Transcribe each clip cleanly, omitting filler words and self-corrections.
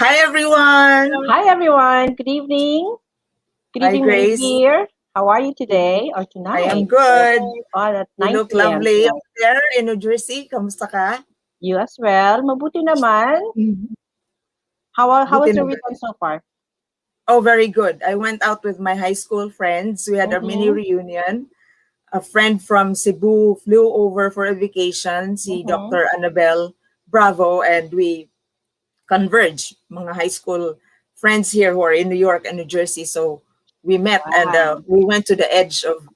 Hi, everyone. Hi, everyone. Good evening. Good Hi, evening, my Grace. dear. How are you today or I tonight? am good. At You 9 look p.m. lovely tonight. up there in New Jersey. Kamusta ka? You as well. Mabuti naman. Mhm. How was Buti your naman. weekend so far? Oh, very good. I went out with my high school friends. We had a mini Mm-hmm. reunion. A friend from Cebu flew over for a vacation, si Mm-hmm. Dr. Annabelle Bravo, and we converged, mga high school friends here who are in New York and New Jersey. So we met and Wow. we went to the edge of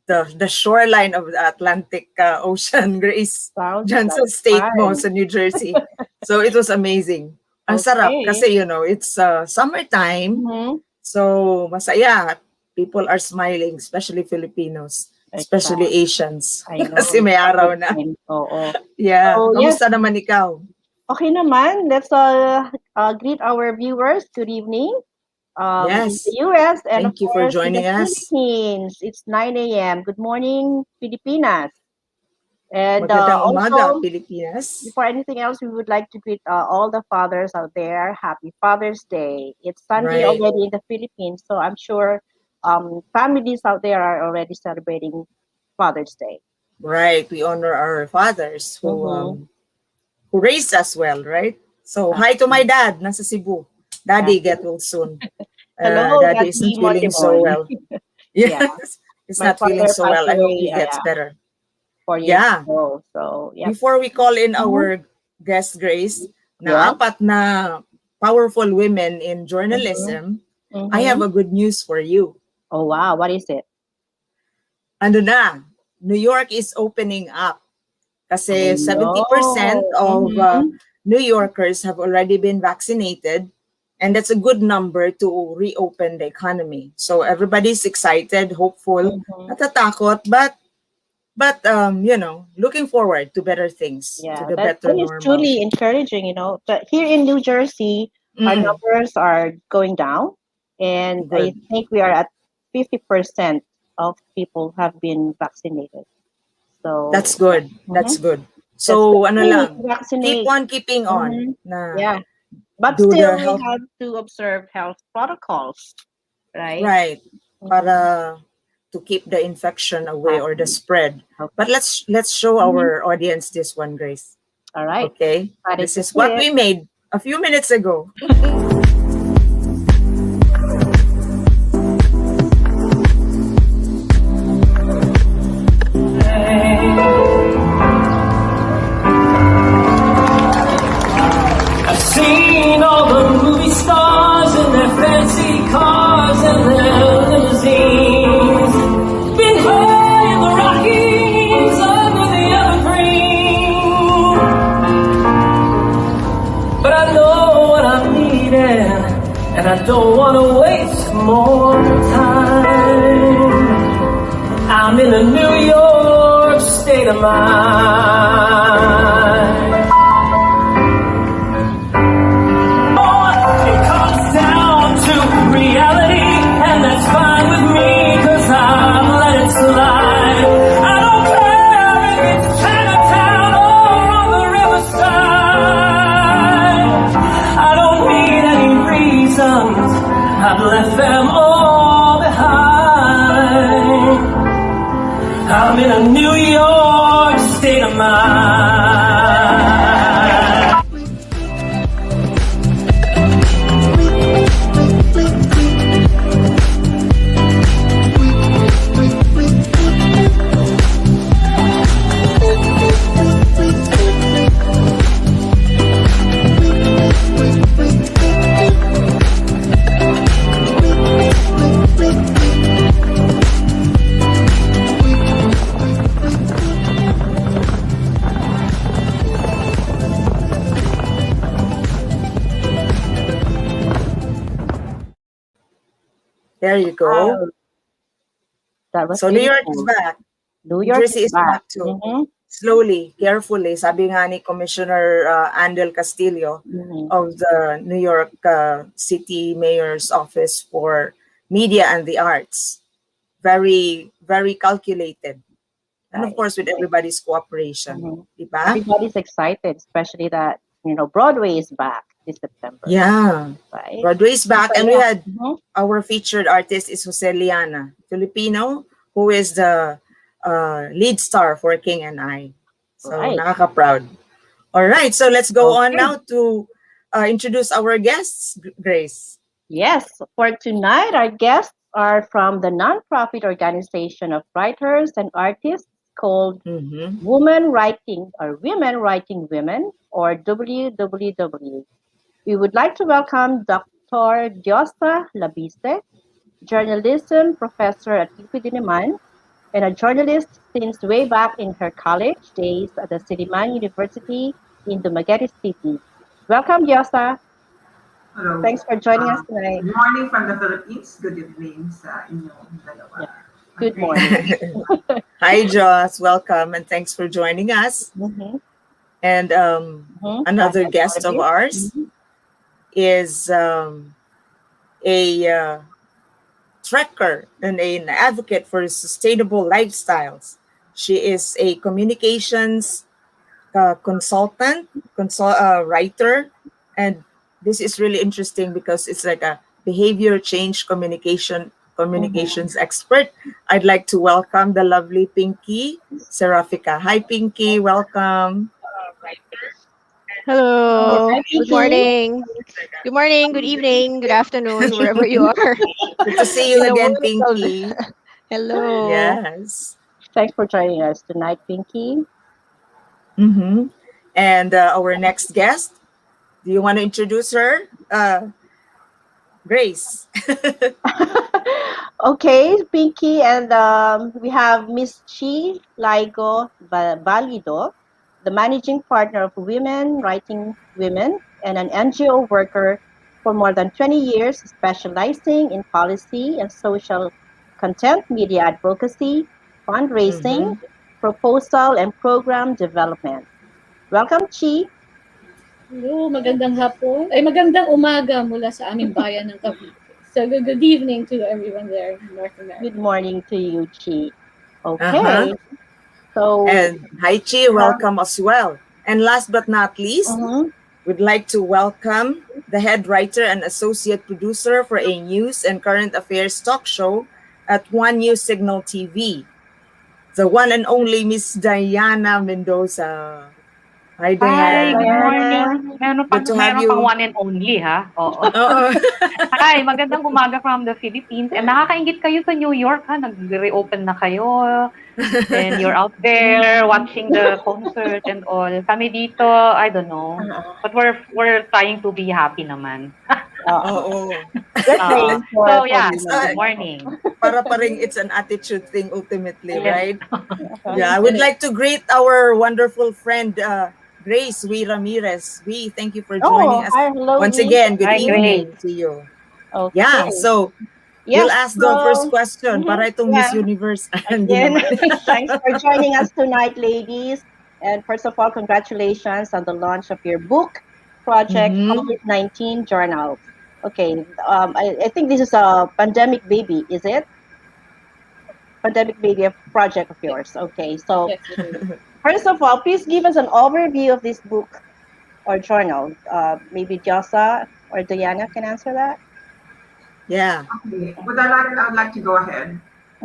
the shoreline of the Atlantic Ocean, Grace, Sounds dyan like sa state mo fun. sa New Jersey. So it was amazing. Ang sarap Okay. kasi, it's summertime. Mm-hmm. So masaya. People are smiling, especially Filipinos, especially Exactly. Asians. I know. Kasi It's may a good araw na. thing. Oo. Yeah. So, yes. Kamusta naman ikaw? Okay naman. Let's greet our viewers. Good evening. In the Yes. US and of Thank you for course in the joining us. Philippines. It's 9 a.m. Good morning, Filipinas. And Magandang umaga, also, Pilipinas. before anything else, we would like to greet all the fathers out there. Happy Father's Day. It's Sunday Right. already in the Philippines, so I'm sure families out there are already celebrating Father's Day. Right. We honor our fathers Mm-hmm. who raised us well, right? So, hi to my dad, nasa Cebu. Daddy, get well soon. Hello, Daddy isn't Daddy feeling so Montemon. well. Yeah, Yes, he's my not feeling father so passed well. I hope away he gets yeah, better. 4 years Yeah. ago. So, yeah. Before we call in Mhm. our guest, Grace, Yeah. na apat na powerful women in Mm-hmm. journalism, I have Mm-hmm. a good news for you. Oh, wow. What is it? Ano na, New York is opening up. I Kasi 70% know. of Mm-hmm. New Yorkers have already been vaccinated, and that's a good number to reopen the economy. So everybody's excited, hopeful, Mm-hmm. natatakot, but looking forward to better things, to Yeah, the that better is normal. truly encouraging, But here in New Jersey, our Mm, numbers are going down, and I good. think we are at 50% of people have been vaccinated. That's So, good. mm-hmm. That's good. That's So the ano key lang, to keep vaccinate. on keeping on Mm-hmm. na Yeah, but do the still, we health have to observe health protocols, right? right Mm-hmm. para to keep the infection away or the Exactly. spread. But Okay. let's show Mm-hmm. our audience this one, Grace. All right. Okay? Excited This to is see what it. we made a few minutes ago. I've seen all the movie stars in their fancy cars and their limousines. Been high in the Rockies under the evergreen. But I know what I'm needing, and I don't want to waste more time. I'm in a New York state of mind. It comes down to reality, and that's fine with me, 'cause I've let it slide. I don't care if it's Chinatown or on the riverside. I don't need any reasons, I've left them all behind. I'm in a New York state of mind. There you go. That was So New York is beautiful. back. New New York Jersey is is back. back too. Mm-hmm. Slowly, carefully. Sabi nga ni Commissioner Andel Castillo Mm-hmm. of the New York City Mayor's Office for Media and the Arts. Very, very calculated. And of Right. course, with everybody's cooperation. Mm-hmm. Diba? Everybody's excited, especially that Broadway is back. this September. Yeah. Right? Broadway's back, So, and we yeah. had our featured artist is Jose Liana, Filipino, who is the lead star for King and I. So Right. nakaka-proud. All right, so let's go on Okay. now to introduce our guests, Grace. Yes, for tonight, our guests are from the nonprofit organization of writers and artists called Mm-hmm. Women Writing or Women Writing Women or WWW. We would like to welcome Dr. Diosa Labiste, journalism professor at UP Diliman and a journalist since way back in her college days at the Siliman University in Dumaguete City. Welcome, Diosa. Hello. Thanks for joining us tonight. Good morning from the Philippines. Good evening sa inyong dalawa. Yeah. Good Okay. morning. Hi, Joss. Welcome, and thanks for joining us. Mm-hmm. And Mm-hmm. another guest of ours Mm-hmm. is a trekker and an advocate for sustainable lifestyles. She is a communications consultant, writer, and this is really interesting because it's like a behavior change Mm-hmm. communications expert. I'd like to welcome the lovely Pinky Serafica. Hi, Pinky. Welcome. Hello. Hi, Good Pinky. morning. Good morning, good evening, good afternoon, wherever you are Good to see you in the again, world. Pinky. Hello. Yes. Thanks for joining us tonight, Pinky. Mm-hmm. And our next guest, do you want to introduce her? Grace. Okay, Pinky, and we have Miss Chi Laigo Vallido, the managing partner of Women Writing Women and an NGO worker for more than 20 years, specializing in policy and social content, media advocacy, fundraising, Mm-hmm. proposal, and program development. Welcome, Chi. Hello, magandang hapon. Ay, magandang umaga mula sa aming bayan ng Cavite. So, good evening to everyone there in North America. Good morning to you, Chi. Uh-huh. Okay, so And Hai Chi, welcome as well. And last but not least, mhm. we'd like to welcome the head writer and associate producer for a news and current affairs talk show at One News Signal TV, the one and only Miss Diana Mendoza. Hi, Hi, Hi, good Diane. Diana. morning. Good to have Meron pang you. one and only ha. Oo. Oo. Hi, magandang umaga from the Philippines. And nakakaingit kayo sa New York ha. Nag-reopen na kayo. And you're out there watching the concert and all. Kami dito, I don't know. But we're trying to be happy naman. Oo. We're praying So for yeah, you. good morning. Para pa rin it's an attitude thing ultimately, Yes. right? Yeah, I would like to greet our wonderful friend Grace V. Ramirez. V, thank you for joining Oh, us hi, hello, once V. again. Good Hi, Grace. evening to you. Okay. Yeah, so we'll Yes, ask the first so, question para itong yeah, Miss Universe. Hindi again, naman. thanks for joining us tonight, ladies. And first of all, congratulations on the launch of your book project, Mm-hmm. COVID-19 Journals. Okay, I think this is a pandemic baby, is it? Pandemic baby, a project of yours. Okay, so Yes, it is. first of all, please give us an overview of this book or journal. Maybe Josa or Diana can answer that. Yeah. Okay. I would like to go ahead.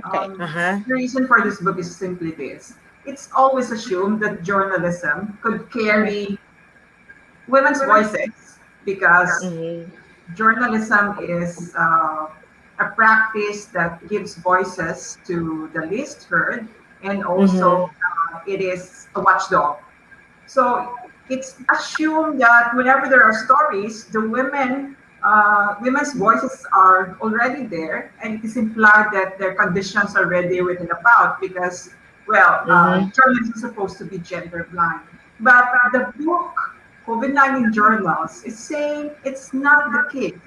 Okay. Uh-huh. The reason for this book is simply this. It's always assumed that journalism could carry women's voices because Mm-hmm. journalism is a practice that gives voices to the least heard, and Mm-hmm. also it is a watchdog. So it's assumed that whenever there are stories, the women's voices are already there, and it is implied that their conditions are already written about because, well, Mm-hmm. journalism is supposed to be gender blind. But the book COVID-19 Journals is saying it's not the case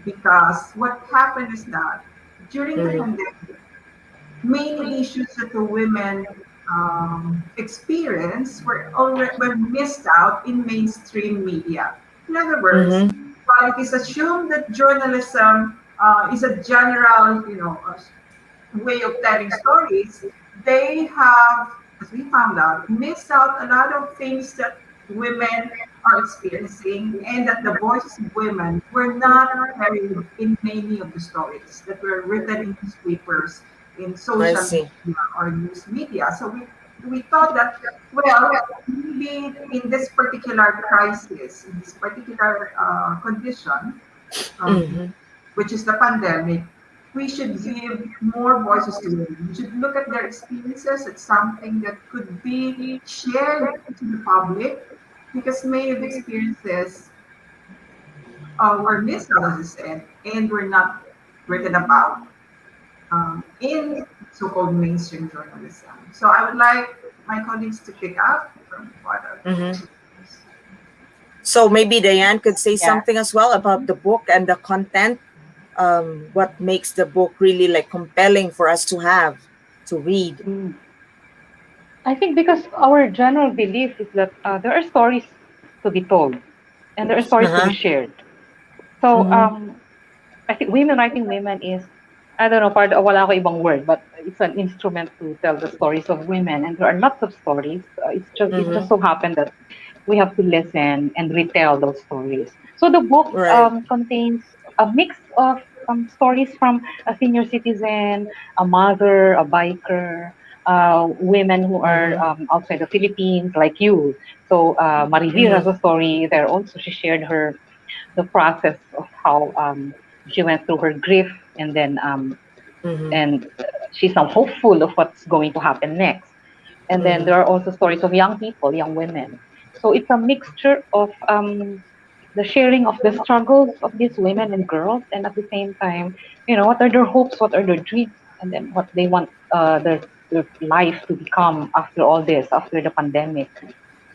because what happened is that during the Mm-hmm. pandemic, many issues that the women experience were missed out in mainstream media. In other words, Mm-hmm. while it is assumed that journalism is a general, way of telling stories, they have, as we found out, missed out a lot of things that women are experiencing, and that the voices of women were not carried in many of the stories that were written in newspapers, in I social see. media or news media. So we thought that, well, maybe in this particular crisis, in this particular condition, um, Mm-hmm. which is the pandemic, we should give more voices to women. We should look at their experiences as something that could be shared to the public, because many of the experiences were missed, as I said, and were not written about in so-called mainstream journalism. So I would like my colleagues to pick up from what are Mm-hmm. So maybe Diane could say Yeah. something as well about the book and the content. What makes the book really like compelling for us to have to read? Mm. I think because our general belief is that there are stories to be told and there are stories to be Uh-huh. shared. So Mm-hmm. I think women writing women is, I don't know, wala ko ibang word, but it's an instrument to tell the stories of women, and there are lots of stories. It just Mm-hmm. so happened that we have to listen and retell those stories. So the book Right. contains a mix of stories from a senior citizen, a mother, a biker, women who are Mm-hmm. outside the Philippines, like you. So Marivir Mm-hmm. has a story there also. She shared the process of how she went through her grief, and then Mm-hmm. and she's now hopeful of what's going to happen next. And then Mm-hmm. there are also stories of young people, young women. So it's a mixture of the sharing of the struggles of these women and girls, and at the same time, what are their hopes, what are their dreams, and then what they want their life to become after all this, after the pandemic.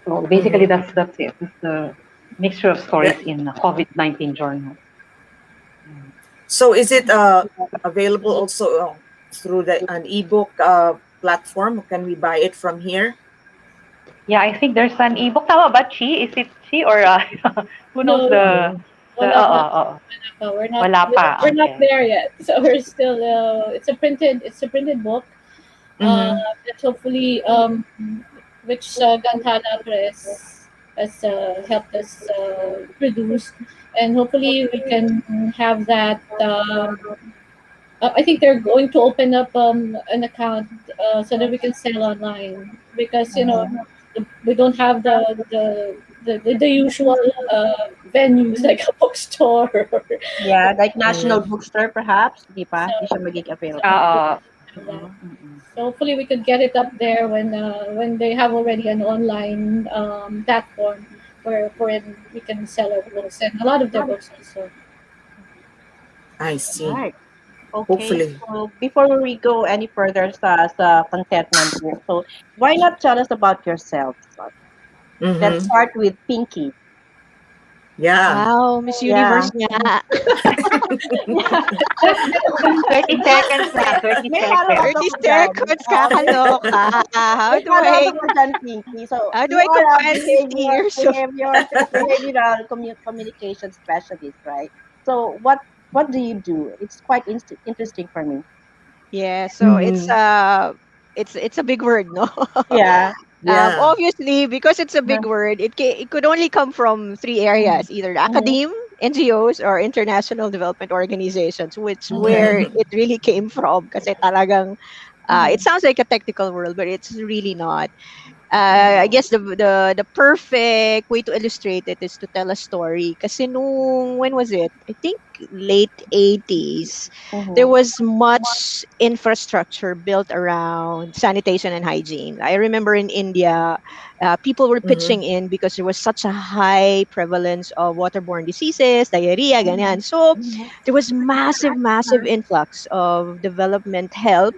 So basically, Mm-hmm. that's it. It's the mixture of Yeah. stories in COVID-19 journals. So is it available also through an ebook platform? Can we buy it from here? Yeah, I think there's an ebook. Tama ba, Chi? Is it Chi or who knows No, Mm-hmm. wala pa. oo. Wala pa. We're not Wala pa, we're not okay. there yet. So we're still it's a printed book. Uh, Mm-hmm. that hopefully which Gantana Press has helped us produce, and hopefully we can have that. I think they're going to open up an account so that we can sell online, because we don't have the usual venues like a bookstore. Yeah, like National Mm-hmm. Bookstore perhaps, di pa? Di So, siya magiging so available. hopefully Oo. we have that. Mm-mm. So hopefully we could get it up there when they have already an online platform where we can sell our books and a lot of their books also. I see. Right. Okay, Hopefully. so before we go any further sa content ng book, so why not tell us about yourself? Let's Mm-hmm. start with Pinky. Yeah. Wow, Miss Yeah. Universe nga. Yeah. 30 seconds na, 30 May seconds. follow-up 30 ako dyan. seconds, Okay. kakaloka. May follow-up ako dyan, Pinky. So, How do you I are a compile 50 years of behavioral communication specialist, right? So, what do you do? It's quite interesting for me. Yeah, so Mm-hmm. it's a big word, no? Yeah. Yeah. Obviously, because it's a big Mhm. word, it could only come from three areas: either the Mhm. academe, NGOs, or international development organizations, which Mhm. where it really came from. Kasi talagang, it Mhm. sounds like a technical world, but it's really not. I guess the perfect way to illustrate it is to tell a story. Kasi nung, when was it? I think late 80s. There Mhm. was much infrastructure built around sanitation and hygiene. I remember in India, people were Mm-hmm. pitching in because there was such a high prevalence of waterborne diseases, diarrhea, ganyan. Mhm. So Mhm. there was massive, massive influx of development help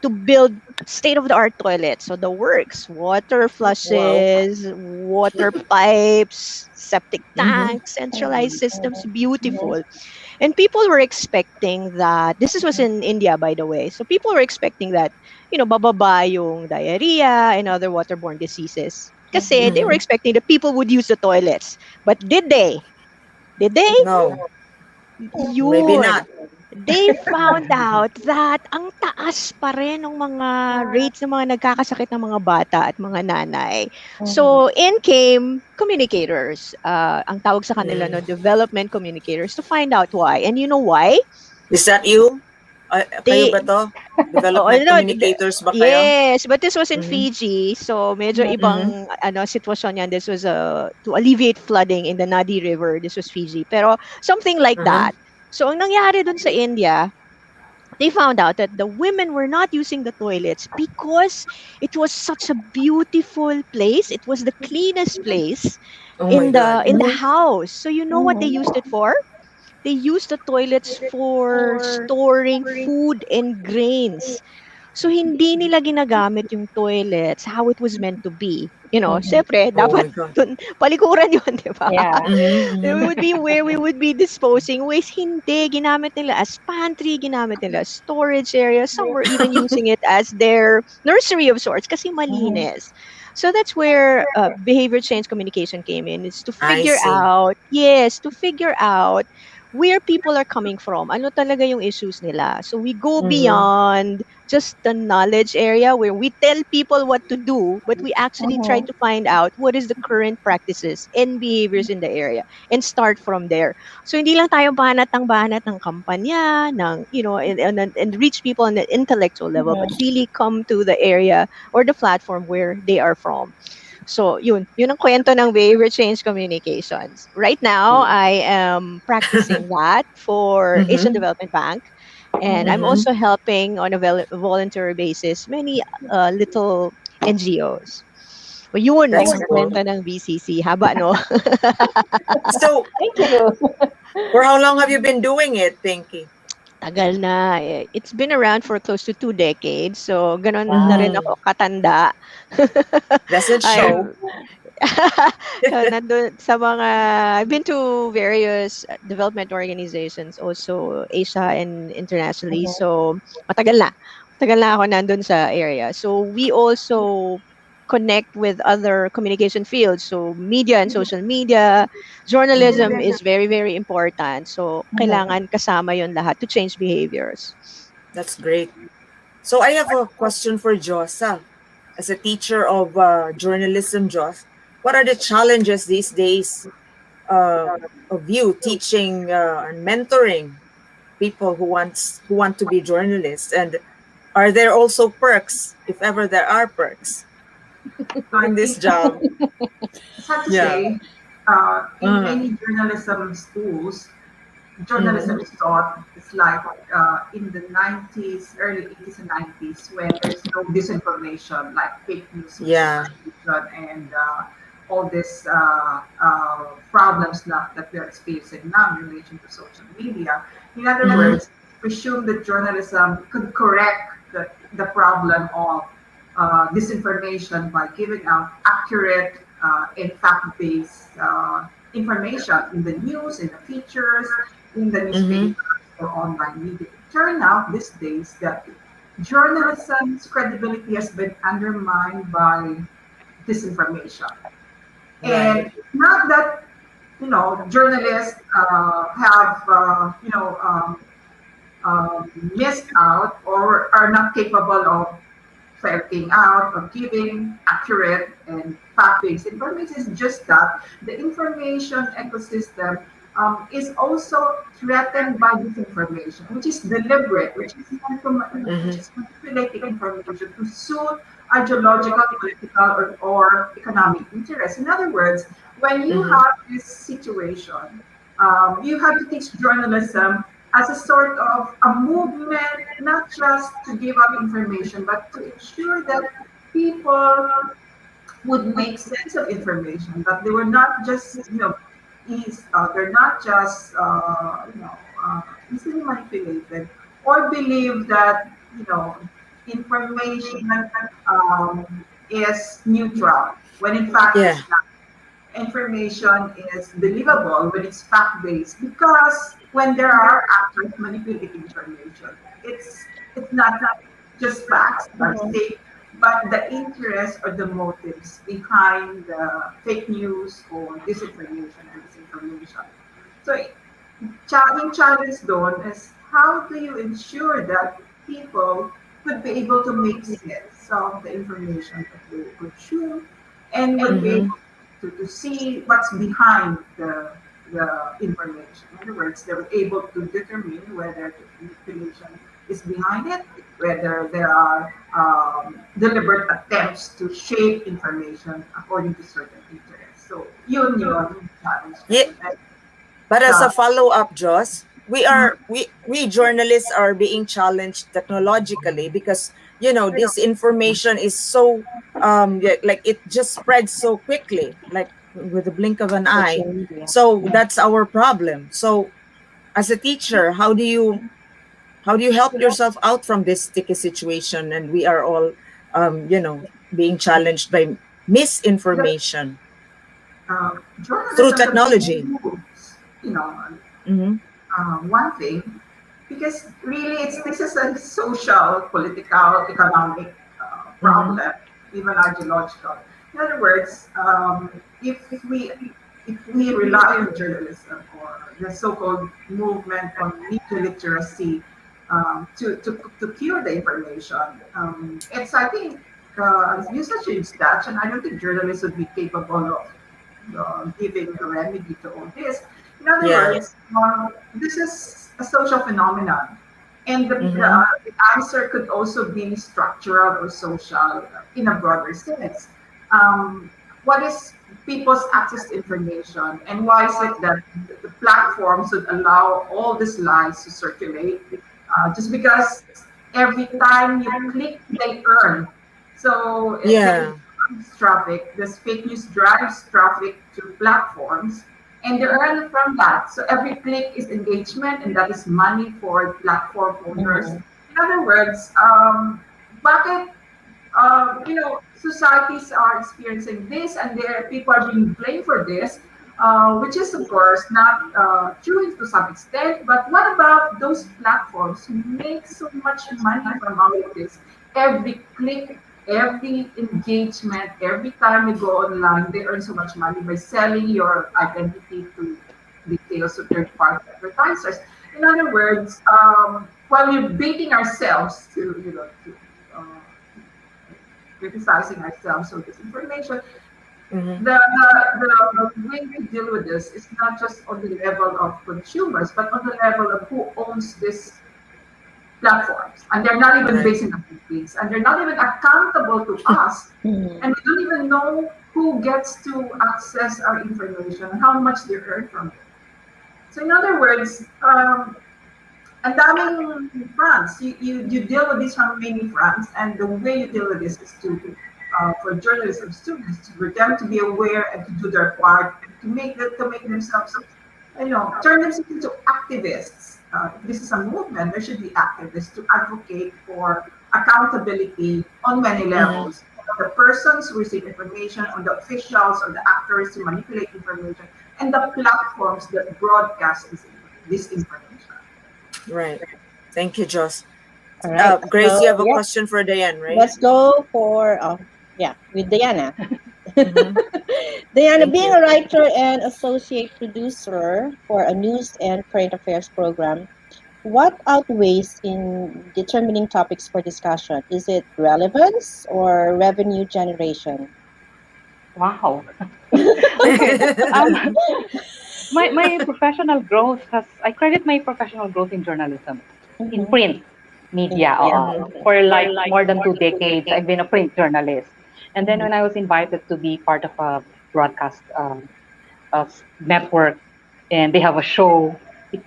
to build state of the art toilets. So the works, water Wow. flushes, water pipes, septic Mm-hmm. tanks, centralized systems, beautiful. Mhm. And people were expecting that, this was in India, by the way. So people were expecting that, bababa yung diarrhea and other waterborne diseases. Kasi they were Mm-hmm. expecting that people would use the toilets. But did they? Did they? No. Maybe Yun. not. they found out that ang taas pa rin ng mga rates ng mga nagkakasakit ng mga bata at mga nanay. Mhm. So, in came communicators. Ang tawag sa kanila, no, Mm. development communicators, to find out why. And you know why? Is that you? Kayo They, ba to? oh, Development no, communicators ba kayo? yes, but this was in Mm-hmm. Fiji. So, medyo Mm-hmm. ibang sitwasyon yan. This was to alleviate flooding in the Nadi River. This was Fiji. Pero something like Uh-huh. that. So, ang nangyari dun sa India, they found out that the women were not using the toilets because it was such a beautiful place. It was the cleanest place Oh my God. in the house. So you know what they Mhm. used it for? They used the toilets for storing food and grains. So, hindi nila ginagamit yung toilets how it was meant to be. You know, Mhm. syempre, Oh dapat my God. dun, palikuran yun, di ba? Yeah. Mm-hmm. It Mm-hmm. would be where we would be disposing waste. Hindi, ginamit nila as pantry, ginamit nila as storage area. Some were even using it as their nursery of sorts kasi Mhm. malinis. So that's where behavior change communication came in. It's to I figure see. out, yes, to figure out where people are coming from. Ano talaga yung issues nila. So we go Mm-hmm. beyond just the knowledge area where we tell people what to do, but we actually try Mhm. to find out what is the current practices and behaviors in the area and start from there. So hindi lang tayo banat ng kampanya, ng, and reach people on the intellectual level, but Mhm. really come to the area or the platform where they are from. So, yun ang kwento ng behavior change communications. Right now, I am practicing that for Asian Mm-hmm. Development Bank. And I'm Mm-hmm. also helping on a voluntary basis many little NGOs. O yun, That's yun ang Wow. good. kwento ng BCC. Haba, no? So, Thank you. for how long have you been doing it, Pinky? Tagal na. It's been around for close to 2 decades. So, ganun na rin Wow. Mm. ako katanda. Doesn't show. I'm nandun sa mga I've been to various development organizations, also Asia and internationally. Mhm. So matagal na. Matagal na ako nandun sa area. So we also connect with other communication fields. So media and social media, journalism Mhm. is very, very important. So Mhm. kailangan kasama yon lahat to change behaviors. That's great. So I have a question for Josa. As a teacher of journalism, Jos, what are the challenges these days uh, of you teaching and mentoring people who want to be journalists? And are there also perks, if ever there are perks, I in this think job? it's hard to Yeah. say. In Uh, many journalism schools, mm-hmm. journalism is taught. It's like in the 90s, early 80s and 90s, when there's no disinformation, like fake news, Yeah. misinformation, and all these problems that we're experiencing now in relation to social media. In other Mm-hmm. words, presume that journalism could correct the problem of disinformation by giving out accurate and fact-based information in the news, in the features, in the Mm-hmm. newspapers or online media. It turned out these days that journalism's credibility has been undermined by disinformation. Right. And it's not that journalists have missed out or are not capable of ferreting out or giving accurate and fact-based information. It's just that the information ecosystem is also threatened by disinformation, which is deliberate, which Mm-hmm. is manipulating information to suit ideological, political, or economic interests. In other words, when you Mm-hmm. have this situation, you have to teach journalism as a sort of a movement, not just to give up information, but to ensure that people would make sense of information, that they were not just, they're not just, easily manipulated or believe that, information is neutral, when in fact Yeah. it's not. Information is believable when it's fact-based, because when there are actors manipulating information, it's not just facts that are Mhm. safe, but the interest or the motives behind the fake news or disinformation or disinformation. So, yung challenge doon is how do you ensure that people could be able to make sense of the information that they consume and would be Mm-hmm. able to see what's behind the information. In other words, they were able to determine whether the manipulation is behind it, whether there are deliberate attempts to shape information according to certain interests. So yun challenge Yeah, ngayon. And, but as a uh, follow-up, Joss, we journalists are being challenged technologically because this information is so yeah, like it just spreads so quickly, like with the blink of an eye. Social media. So that's our problem. So as a teacher, how do you help yourself out from this sticky situation? And we are all being challenged by the misinformation through journalism could technology. use, Mm-hmm. one thing, because really this is a social, political, economic Mm-hmm. problem, even ideological. In other words, if we if we rely on journalism or the so-called movement on media literacy to cure the information, it's I think usage instruction. I don't think journalists would be capable of giving a remedy to all this. In other Yeah. words, this is a social phenomenon. And Mm-hmm. the answer could also be structural or social in a broader sense. Um, what is people's access to information, and why is it that the platforms would allow all these lies to circulate? Just because every time you click, they earn. So it Yeah. drives traffic. This fake news drives traffic to platforms, and they earn from that. So every click is engagement, and that is money for platform owners. Mhm. In other words, bakit societies are experiencing this, and there people are being blamed for this, which is of course not true to some extent. But what about those platforms who make so much money from all of this? Every click, every engagement, every time you go online, they earn so much money by selling your identity to details of third-party advertisers. In other words, while we're baiting ourselves to uh, criticizing ourselves for this information. Mm-hmm. The way to deal with this is not just on the level of consumers, but on the level of who owns these platforms. And they're not even Right. based in the Philippines, and they're not even accountable to us. And Mhm. we don't even know who gets to access our information and how much they earn from it. So, in other words, ang daming fronts. You deal with this from many fronts, and the way you deal with this is for journalism students, for them to be aware and to do their part to make themselves, turn themselves into activists. If this is a movement, there should be activists to advocate for accountability on many Mm-hmm. levels. The persons who receive information, on the officials or the actors who manipulate information, and the platforms that broadcast this information. Right. Thank you, Joss. All right. Grace, you So have a yeah, question for Diane, right? let's go for yeah, with Diana. Mm-hmm. Diana, Thank being you. a writer and associate producer for a news and current affairs program, what outweighs in determining topics for discussion? Is it relevance or revenue generation? Wow. Okay. Um, my professional growth has I credit my professional growth in journalism, in Mm-hmm. print media. Yeah. Mm-hmm. For like more than 2 decades, I've been a print journalist. And then Mm-hmm. when I was invited to be part of a broadcast network, and they have a show.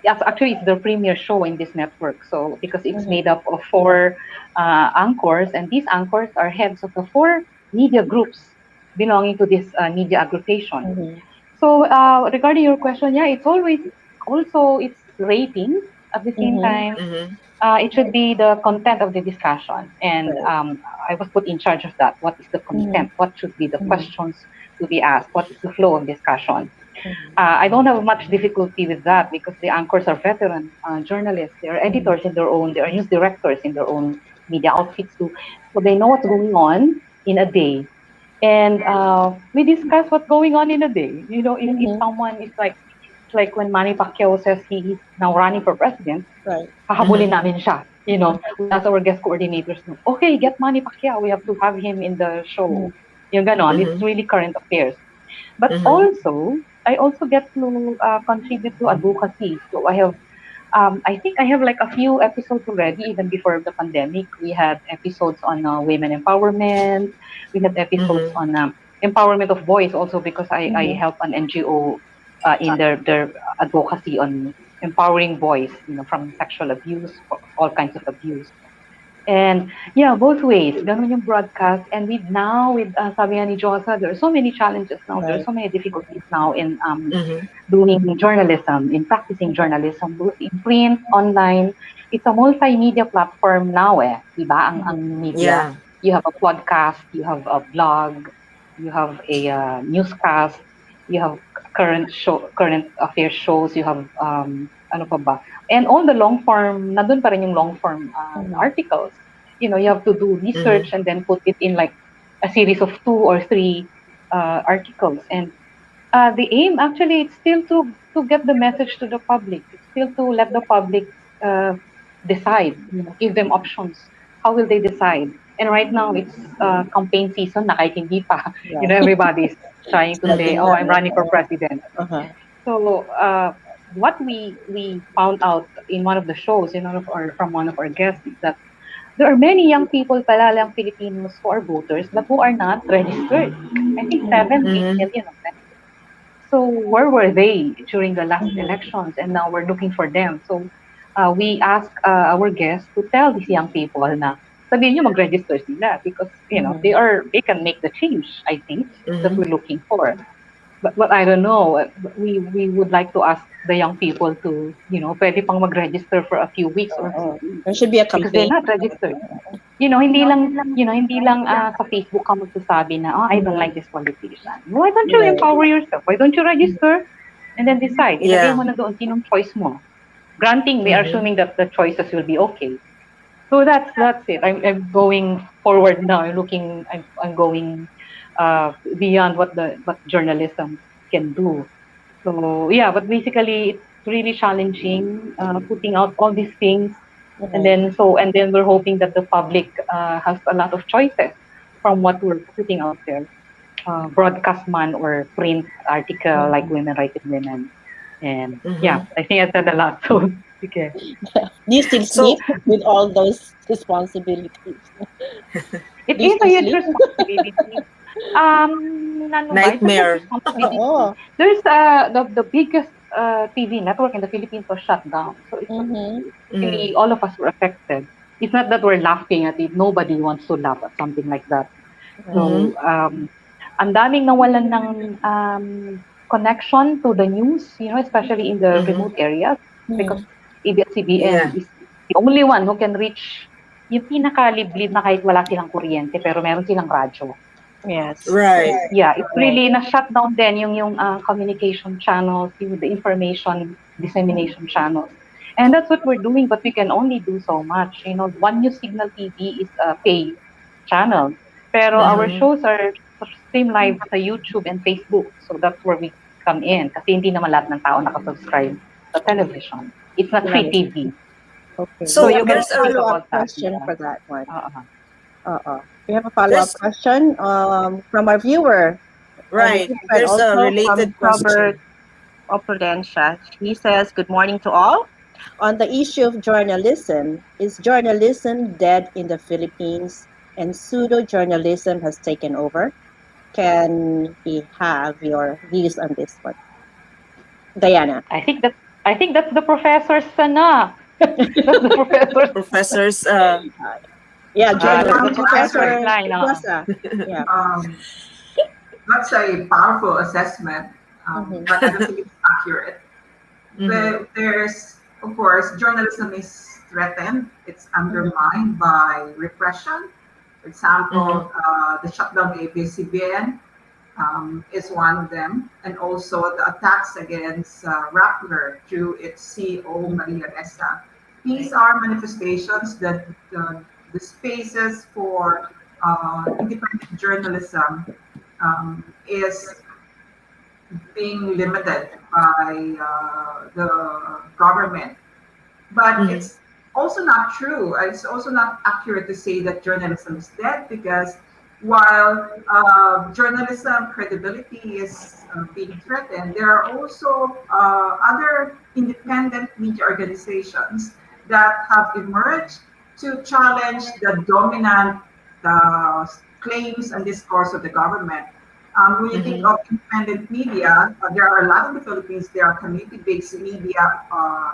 Actually, it's the premier show in this network. So because it's made Mm-hmm. up of four anchors, and these anchors are heads of the four media groups belonging to this media aggregation. Mm-hmm. So regarding your question, yeah, it's always also it's ratings at the same Mm-hmm. time. Mm-hmm. It should be the content of the discussion, and Right. I was put in charge of that. What is the Mm-hmm. content? What should be the Mm-hmm. questions to be asked? What is the flow of discussion? Mm-hmm. I don't have much difficulty with that because the anchors are veteran journalists. They are editors in their own. They are news directors in their own media outfits too, so they know what's going on in a day. And we discuss what's going on in a day. You know, if Mm-hmm. someone is like like when Manny Pacquiao says he's now running for president, Right. hahabulin namin siya. You know, we ask our guest coordinators, okay, get Manny Pacquiao. We have to have him in the show. Mhm. Yung ganon, it's really current affairs. But also, I also get to contribute to advocacy. So I think I have like a few episodes already, even before the pandemic. We had episodes on women empowerment. We had episodes on empowerment of voice also because I Mhm. help an NGO in their advocacy on empowering voice, you know, from sexual abuse, all kinds of abuse. And yeah, both ways. Ganun yung broadcast. And with sabi nga ni Josa, there are so many challenges now. There are Right. so many difficulties now in doing journalism, in practicing journalism, both in print, online. It's a multimedia platform now eh. Diba? Ang media. Yeah. You have a podcast, you have a blog, you have a newscast, you have current affairs shows, you have ano pa ba? And all the long form, nandun pa rin yung long form Mhm. articles. You know, you have to do research and then put it in like a series of 2 or 3 articles. And the aim actually is still to get the message to the public. It's still to let the public uh, decide. You know, give them options. How will they decide? And right now it's campaign season. Na kahit hindi pa, you know, Right. everybody's trying to say, Studying "Oh, that. I'm running for president." Uh-huh. So what we found out in one of the shows, in one of our from one of our guests, is that there are many young people, pala lang Filipinos who are voters, but who are not registered. I think 7, 8 million of them. So where were they during the last elections? And now we're looking for them. So we ask our guests to tell these young people na sabihin nyo mag-register sila because you know Mhm. they can make the change. I think that we're looking for. But I don't know. We would like to ask the young people to pwede pang mag-register for a few weeks or a few Oo. weeks There should be a because they're campaign. not registered. Hindi lang sa Facebook ka magsasabi na, oh, I don't like this politician. Why don't you Right. empower yourself? Why don't you register and then decide? Ilagay Yeah. mo na doon sinong choice mo. Granting, we are assuming that the choices will be okay. So that's it. I'm going forward now. I'm going beyond what journalism can do. So yeah, but basically it's really challenging putting out all these things, and Right. then we're hoping that the public has a lot of choices from what we're putting out there, broadcast man or print article like Women Writing Women, and yeah, I think I said a lot. So okay, Do you still So, sleep with all those responsibilities? it Do you is a still huge sleep? responsibility. Ano ba? It's a huge nightmare. responsibility. Oo. There's the biggest TV network in the Philippines was shut down. So it's Mhm. really all of us were affected. It's not that we're laughing at it. Nobody wants to laugh at something like that. Right. So ang daming nawalan ng connection to the news, especially in the remote areas because Mhm. ABS-CBN Yeah. is the only one who can reach yung pinakaliblib na kahit wala silang kuryente pero meron silang radyo. Yes. Right. Yeah, it's Right. really na-shut down din yung communication channels, the information dissemination channels. And that's what we're doing, but we can only do so much. One News Signal TV is a pay channel. Pero our shows are stream live sa YouTube and Facebook. So that's where we come in. Kasi hindi naman lahat ng tao nakasubscribe sa television. It's not free Right. TV. Okay. So We So you have a can there's think a follow-up about that. question Yeah. for that one. Uh-uh. We have a follow-up there's question from our viewer and a right. good friend There's a also from related Robert question. Oprudencia. He says, "Good morning to all. On the issue of journalism, is journalism dead in the Philippines and pseudo-journalism has taken over? Can we have your views on this one?" Diana. I think that's the professor's that's the professor's Professors, Yeah, Okay, that's journalism the to answer professor's professor it, line. Diosa. Yeah. um, that's a powerful assessment, Mm-hmm. but I don't think it's accurate. There's, of course, journalism is threatened. It's undermined by repression. For example, the shutdown of ABS-CBN is one of them, and also the attacks against Rappler through its CEO Maria Ressa. These are manifestations that the spaces for independent journalism is being limited by the government. But Mm-hmm. it's also not true. It's also not accurate to say that journalism is dead because while journalism credibility is being threatened, there are also other independent media organizations that have emerged to challenge the dominant claims and discourse of the government. When you think Mm-hmm. of independent media, there are a lot in the Philippines. There are community-based media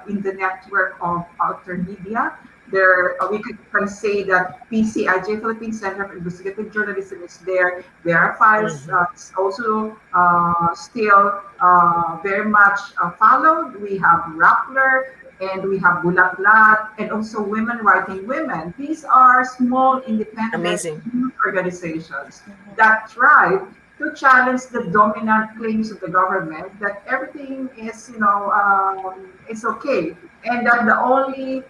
in the network of outer media. There, we can say that PCIJ, Philippine Center for Investigative Journalism, is there. Verifies Mm-hmm. is also still very much followed. We have Rappler and we have Bulaklat and also Women Writing Women. These are small independent Amazing. youth organizations that thrive to challenge the dominant claims of the government that everything is, it's okay, and that the only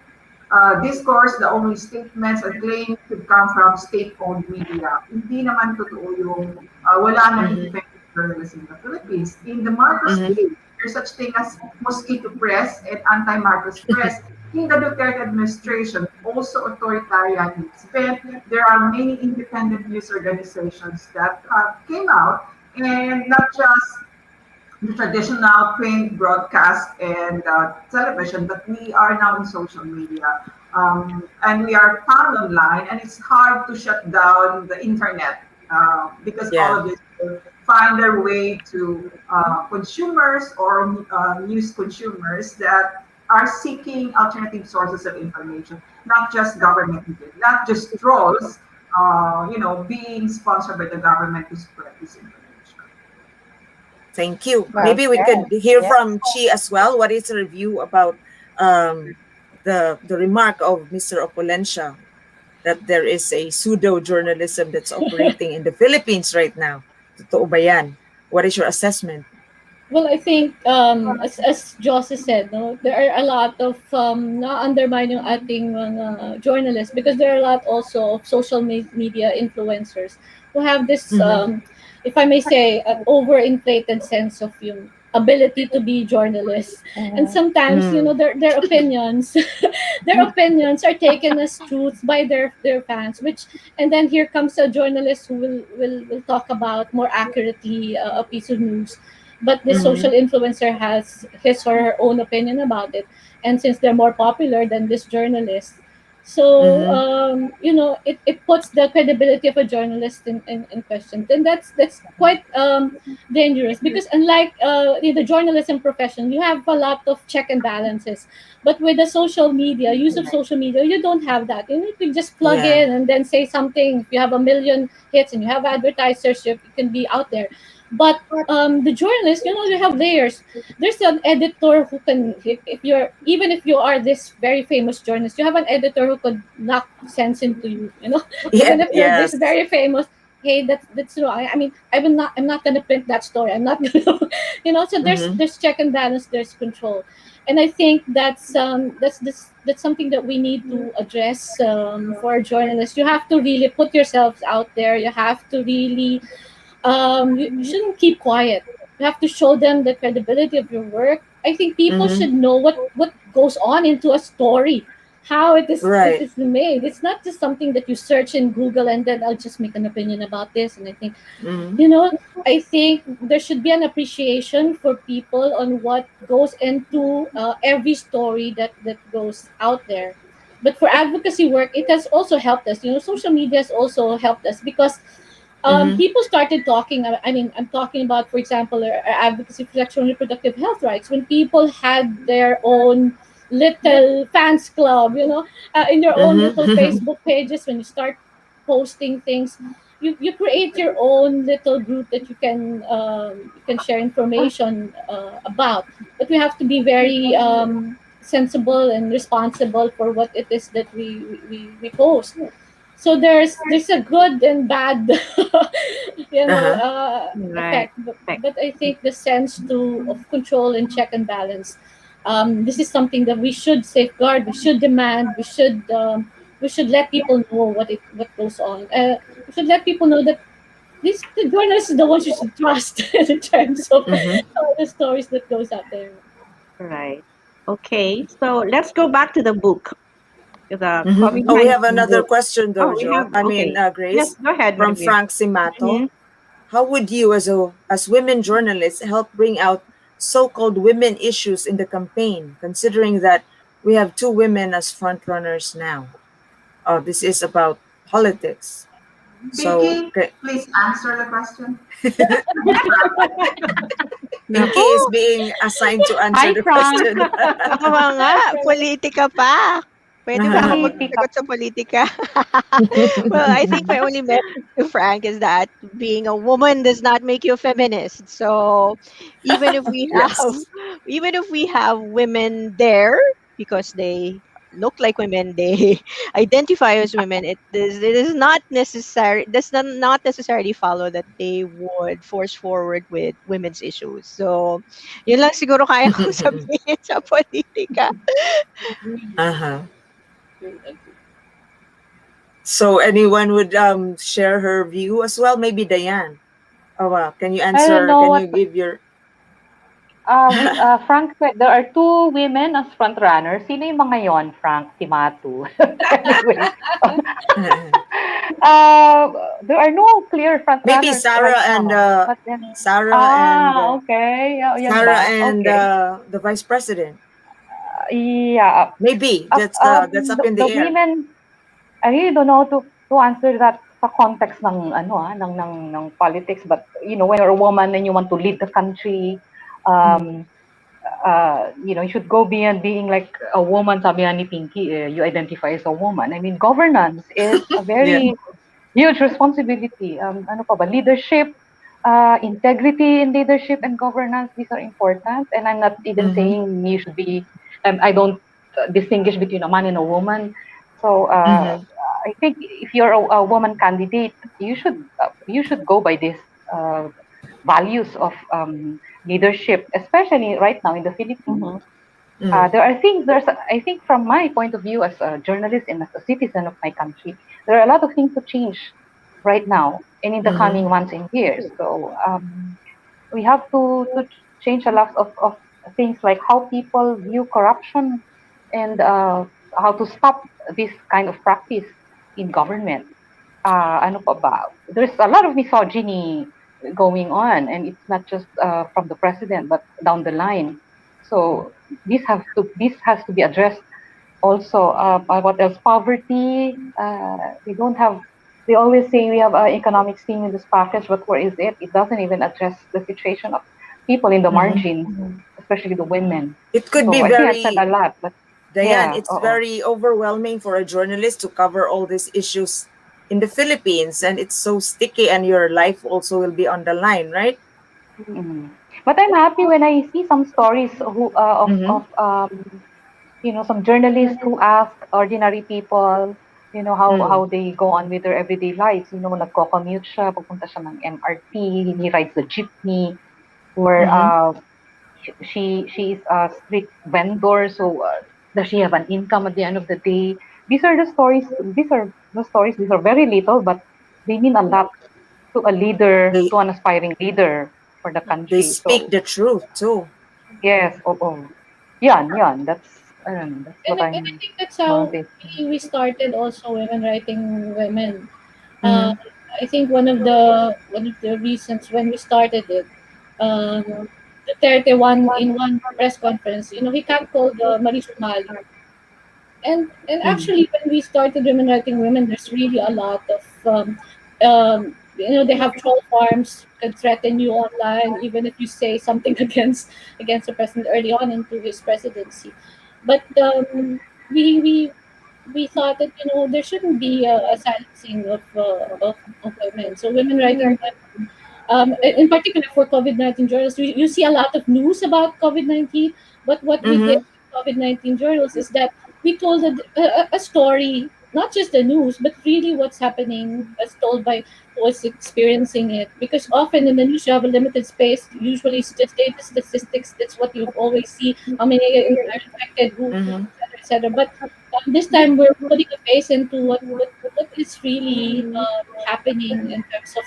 discourse, the only statements and claims should come from state-owned media. Hindi naman totoo yung wala nang Mm-hmm. independent journalism in the Philippines. In the Marcos Mm-hmm. days, there's such thing as mosquito press and anti-Marcos press. In the Duterte administration, also authoritarian it's been, there are many independent news organizations that came out and not just the traditional print broadcast and television, but we are now in social media. And we are found online, and it's hard to shut down the internet because all Yeah. of this will find their way to consumers or news consumers that are seeking alternative sources of information, not just government, not just trolls, being sponsored by the government to spread this information. Thank you. Well Maybe we said. could hear Yeah. from Chi as well. What is a review about um, the remark of Mr. Opulencia that there is a pseudo journalism that's operating in the Philippines right now? Totoo ba yan? What is your assessment? Well, I think as Josie said, no, there are a lot of na-undermine yung ating mga journalists because there are a lot also of social media influencers who have this, Mm-hmm. if I may say, an overinflated sense of yung ability to be journalists. And Mhm. sometimes, Mm-hmm. their opinions, their opinions are taken as truths by their fans, which, and then here comes a journalist who will talk about more accurately a piece of news, but this Mm-hmm. social influencer has his or her own opinion about it, and since they're more popular than this journalist, so Mm-hmm. it puts the credibility of a journalist in question, and that's quite dangerous because unlike the journalism profession, you have a lot of check and balances, but with the social media, use of social media, you don't have that. You need to just plug Yeah. in and then say something. If you have a million hits and you have advertisers, you can be out there. But the journalists, they have layers. There's an editor who can, if you're, even if you are this very famous journalist, you have an editor who could knock sense into you. Yeah. Even if you're this Yes. very famous, hey, that's wrong. I mean, I'm not gonna print that story. I'm not gonna, So Mm-hmm. there's check and balance, there's control, and I think that's something that we need to address for journalists. You have to really put yourselves out there. You have to really you shouldn't keep quiet. You have to show them the credibility of your work. I think people Mm-hmm. should know what goes on into a story, how it Right. is made. It's not just something that you search in Google and then I'll just make an opinion about this. And I think, Mm-hmm. you know, I think there should be an appreciation for people on what goes into every story that goes out there. But for advocacy work, it has also helped us. Social media has also helped us because Mm-hmm. people started talking. I mean, I'm talking about, for example, our advocacy for sexual and reproductive health rights. When people had their own little fans club, in your own little Mm-hmm. Facebook pages, when you start posting things, you create your own little group that you can share information about. But we have to be very sensible and responsible for what it is that we post. So there's a good and bad Uh-huh. Right. effect, but I think the sense to of control and check and balance, this is something that we should safeguard, we should demand, we should let people know what goes on. We should let people know that this the journalist is the one you should trust in terms of Mm-hmm. all the stories that goes out there. Right. Okay. So let's go back to the book, the Mm-hmm. Oh, we have COVID-19 another book. question Oh, though, we Jo. have, I mean, okay. Yes, Grace, go ahead, from Margaret. Frank Simato. Mm-hmm. How would you, as women journalists, help bring out so-called women issues in the campaign, considering that we have two women as front runners now? Oh, this is about politics. So, Pinky, please answer the question. Pinky, Pinky Naku, is being assigned to answer Hi, the Frank. question. Tama nga, politika pa. Pwede ba ako Politika. magsagot sa politika? Well, I think my only message to Frank is that being a woman does not make you a feminist. So even if we have Yes. even if we have women there because they look like women, they identify as women, it is not necessary does not necessarily follow that they would force forward with women's issues. So yun lang siguro kaya kong sabihin sa politika. Agree. Uh-huh. Agree, agree. So anyone would share her view as well? Maybe Diane. Oh, well, can you I don't answer? know Can what you give your? Frank said there are two women as front runners. Sino yung mga yon, Frank? Si Matu. Anyway, uh, there are no clear front Maybe runners right now. But then, okay. Yan Sarah ba? and Okay. the vice president. Yeah. Maybe Uh, that's up the, in the the air. women, I really don't know to answer that sa context ng ano ng politics, but when you're a woman and you want to lead the country, Mm. um you should go beyond being like a woman. Sabi nga ni Pinky, you identify as a woman. I mean, governance is a Yeah. very huge responsibility. Ano pa ba? Leadership, integrity in leadership and governance, these are important. And I'm not even Mm-hmm. saying you should be, I don't distinguish between a man and a woman. So Mm-hmm. I think if you're a woman candidate, you should go by this uh, values of leadership, especially right now in the Philippines. Mm-hmm. Mm-hmm. There are things, I think from my point of view as a journalist and as a citizen of my country, there are a lot of things to change right now and in the Mm-hmm. coming months and years. So we have to change a lot of things like how people view corruption and how to stop this kind of practice in government. Ano pa ba? There's a lot of misogyny going on, and it's not just from the president, but down the line. So this has to be addressed. Also, what else? Poverty. We don't have. They always say we have an economic stimulus package, but where is it? It doesn't even address the situation of people in the Mm-hmm. margins, especially the women. It could be So I think I said a very, lot, but Diane, yeah. it's very overwhelming for a journalist to cover all these issues in the Philippines, and it's so sticky, and your life also will be on the line, right? Mm. But I'm happy when I see some stories Mm-hmm. of some journalists who ask ordinary people, Mm-hmm. how they go on with their everyday lives. Nagko-commute siya, pupunta siya ng MRT, he rides the jeepney, or Mm-hmm. she is a street vendor, so does she have an income at the end of the day? These are the stories. These are the stories. These are very little, but they mean a lot to a leader, They to an aspiring leader for the they country. speak So the truth too. yes, oo. Yan. That's, I don't know, that's what And I I'm think that's how noticing. we started also Women Writing Women. Uh, Mm-hmm. I think one of the reasons when we started it, Duterte one in one press conference, he can't call the Marisumali. And Mm-hmm. actually, when we started Women Writing Women, there's really a lot of they have troll farms can threaten you online even if you say something against the president early on into his presidency. But we thought that there shouldn't be a silencing of women. So Women Writing Women, in particular for COVID-19 journals, you see a lot of news about COVID-19. But what we did Mm-hmm. with COVID-19 journals is that we told a story, not just the news, but really what's happening as told by who's experiencing it. Because often in the news, you have a limited space. Usually, it's just data statistics. That's what you always see. How many are infected, who, Mm-hmm. et cetera, et cetera. But this time we're putting a face into what is really happening in terms of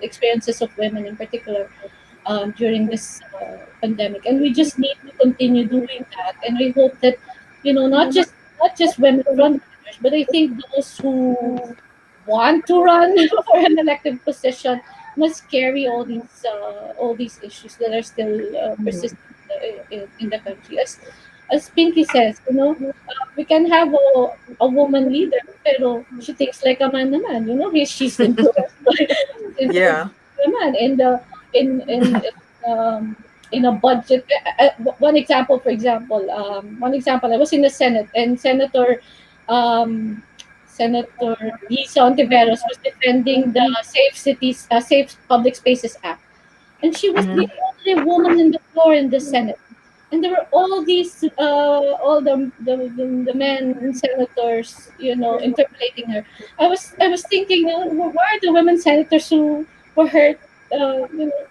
experiences of women in particular during this pandemic, and we just need to continue doing that. And I hope that not just women frontliners, but I think those who want to run for an elected position must carry all these issues that are still persistent in the country. As Pinky says, we can have a woman leader, pero she thinks like a man naman. She's influenced by she's influenced Yeah. by a man. And um, in a budget. One example, I was in the Senate, and um, Senator Disa Ontiveros was defending the Safe Public Spaces Act, and she was the Mm-hmm. only woman in the floor in the Senate. And there were all the men senators, interpolating her. I was thinking, where are the women senators who were hurt,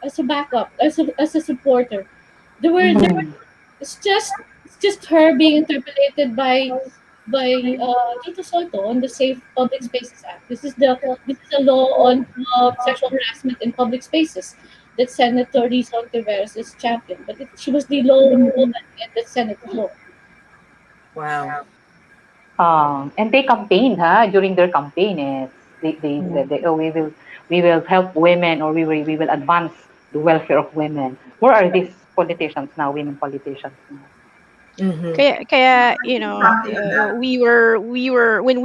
as a backup, as a supporter? There were. Mhm. It's just her being interpolated by Tito Soto on the Safe Public Spaces Act. This is a law on sexual harassment in public spaces that Senator Risa Ontiveros is champion, but she was the lone woman in the Senate floor. Wow. And they campaigned, huh? During their campaign, they said that, oh, we will help women, or we will advance the welfare of women. Where are these politicians now? Women politicians now? Mm-hmm. Kaya Something like that. we were when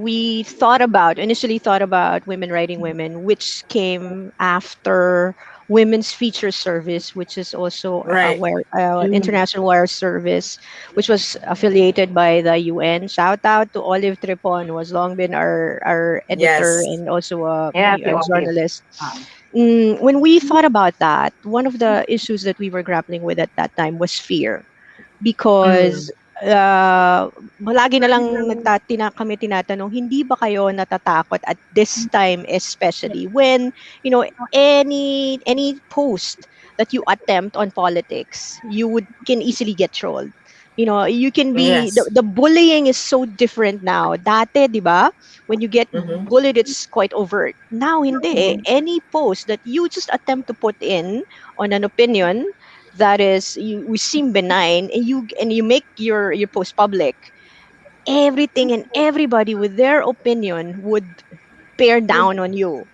we thought about initially thought about women writing women, which came after women's feature service, which is also a Right. wire, Mm. international wire service, which was affiliated by the UN. Shout out to Olive Tripon, who has long been our editor Yes. and also Yeah, the a Olive. journalist. Um, When we thought about that, one of the issues that we were grappling with at that time was fear, Mm-hmm. because lagi na lang kami tinatanong, hindi ba kayo natatakot at this time, especially when, any post that you attempt on politics, can easily get trolled. You can be Yes. the bullying is so different now. Dati, 'di ba? When you get Mm-hmm. bullied, it's quite overt. Now, hindi. Any post that you just attempt to put in on an opinion that is we seem benign, and you make your post public, everything and everybody with their opinion would bear down on you.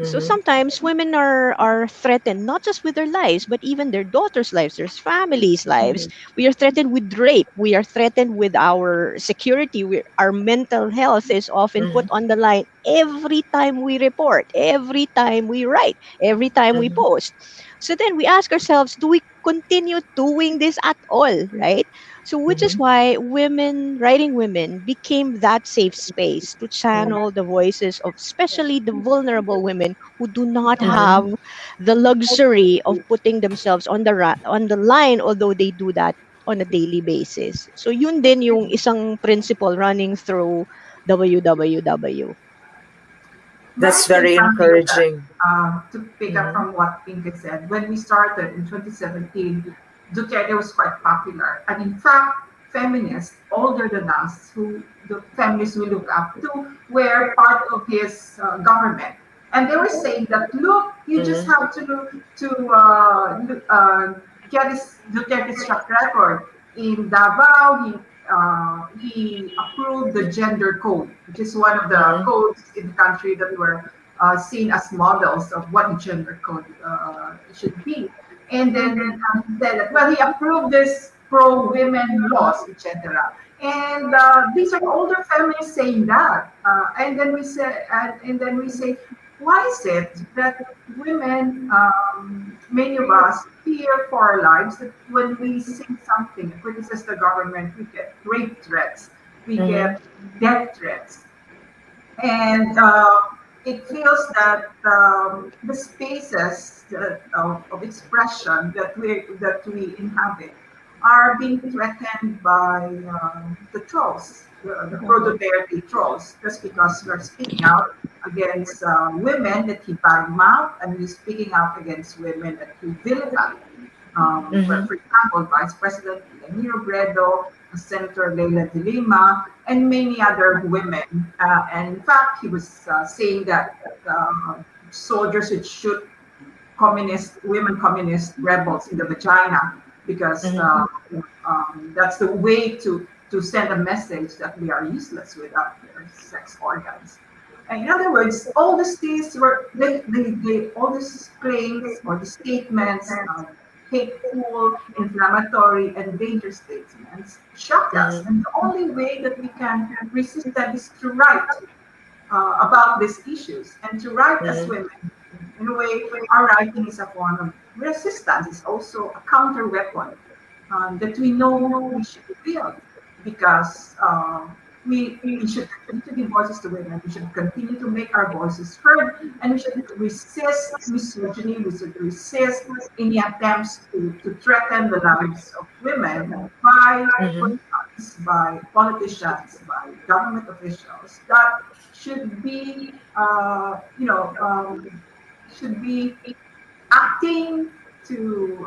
So Mm-hmm. sometimes women are threatened, not just with their lives, but even their daughters' lives, their families' lives. We are threatened with rape. We are threatened with our security. Our mental health is often put Mm-hmm. on the line every time we report, every time we write, every time we Mm-hmm. post. So then we ask ourselves, do we continue doing this at all, right? So, which is Mm-hmm. why women, writing women, became that safe space to channel the voices of especially the vulnerable women who do not Mm-hmm. have the luxury of putting themselves on the line, although they do that on a daily basis. So, yun din yung isang principle running through WWW. May I That's say very something on that? encouraging. To pick up Mm-hmm. from what Pinky said, when we started in 2017, Duterte was quite popular. And in fact, feminists older than us, who the feminists we look up to, were part of his government. And they were saying that, look, you just Mm-hmm. have get his Duterte's track record. In Davao, he approved the gender code, which is one of the Mm-hmm. codes in the country that were seen as models of what gender code should be. And then he said that, well, he approved this pro-women laws, etc. And these are older feminists saying that. And then we say, why is it that women, many of us, fear for our lives, that when we say something, criticize the government, we get rape threats, we Mm-hmm. get death threats, and it feels that the spaces of expression that we inhabit are being threatened by the trolls, the pro-Duterte trolls, just because we're speaking out against women that he badmouth, and we're speaking out against women that he vilify. Mm-hmm. For example, Vice President Lenny Robredo, Senator Leila de Lima, and many other women. And in fact, he was saying that soldiers should shoot women communist rebels in the vagina because Mm-hmm. that's the way to send a message that we are useless without their sex organs. And in other words, all these were all these claims or the statements, hateful, inflammatory, and dangerous statements shocked us. Mm-hmm. And the only way that we can resist them is to write about these issues and to write as Mm-hmm. women. In a way, our writing is a form of resistance. It's also a counter weapon that we know we should wield because we should continue to give voices to women. We should continue to make our voices heard, and we should resist misogyny. We should resist any attempts to threaten the lives of women by Mm-hmm. by politicians, by government officials that should be, should be acting to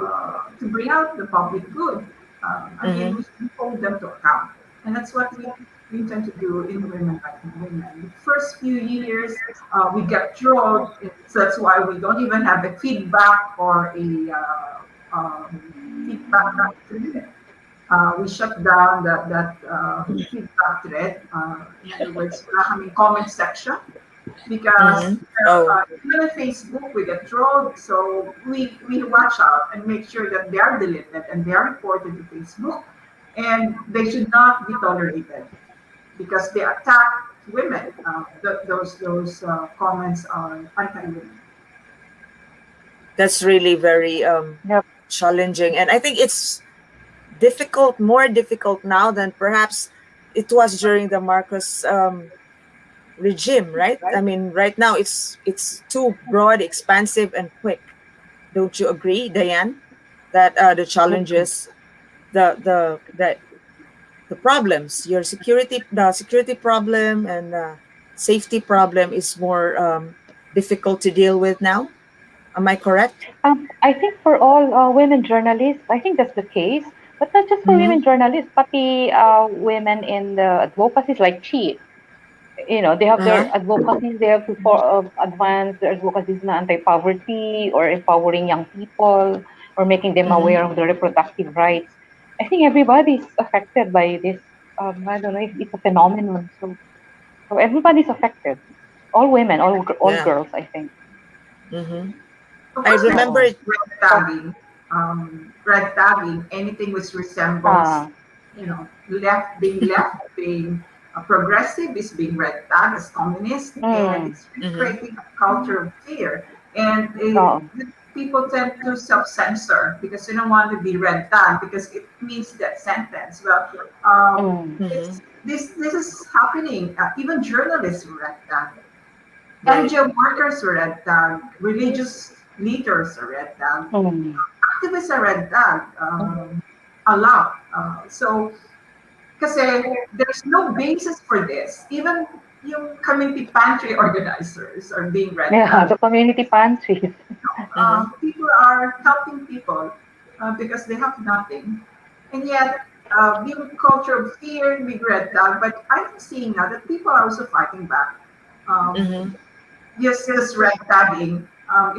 bring out the public good. Again, Mm-hmm. we should hold them to account, and that's what we intend to do in Women Writing Women. The first few years, we get trolled, so that's why we don't even have a feedback or a feedback thread. We shut down that feedback thread. In other words, wala kaming comment section because Mm-hmm. Oh, even on Facebook we get trolled. So we watch out and make sure that they are deleted and they are reported to Facebook, and they should not be tolerated because they attack women. Those comments are anti-women. that's really very Yep. challenging, and I think it's difficult, more difficult now than perhaps it was during the Marcos regime, right? I mean, right now it's too broad, expansive, and quick. Don't you agree, Diane? That the challenges, the the problems, your the security problem and safety problem is more difficult to deal with now. Am I correct? I think for all women journalists, I think that's the case. But not just for Mm-hmm. women journalists, but the women in the advocacies like Chi. They have Uh-huh. their advocacies. They have to advance their advocacies na anti-poverty or empowering young people or making them Mm-hmm. aware of their reproductive rights. I think everybody's affected by this. I don't know if it's a phenomenon. So everybody's affected. All women, all Yeah. girls, I think. Mm-hmm. Of I course, there's remember Oo. it. red tagging, anything which resembles, Ah, left, being progressive is being red tagged as communist, and mm, it's really Mm-hmm. creating a culture of fear. And oo. people tend to self-censor because they don't want to be red tagged because it means that sentence. Well, Mm, Mm-hmm. this is happening. Even journalists were red tagged. Right. NGO workers are red tagged, religious leaders are red tagged, mm, activists are red tagged a lot. So, kasi there's no basis for this. Even yung community pantry organizers are being red yeah, tagged. the community pantries. Mm-hmm. People are helping people because they have nothing. And yet, being culture of fear, being red tagged. But I'm seeing now that people are also fighting back. Um, Mm-hmm. yes, this red tagging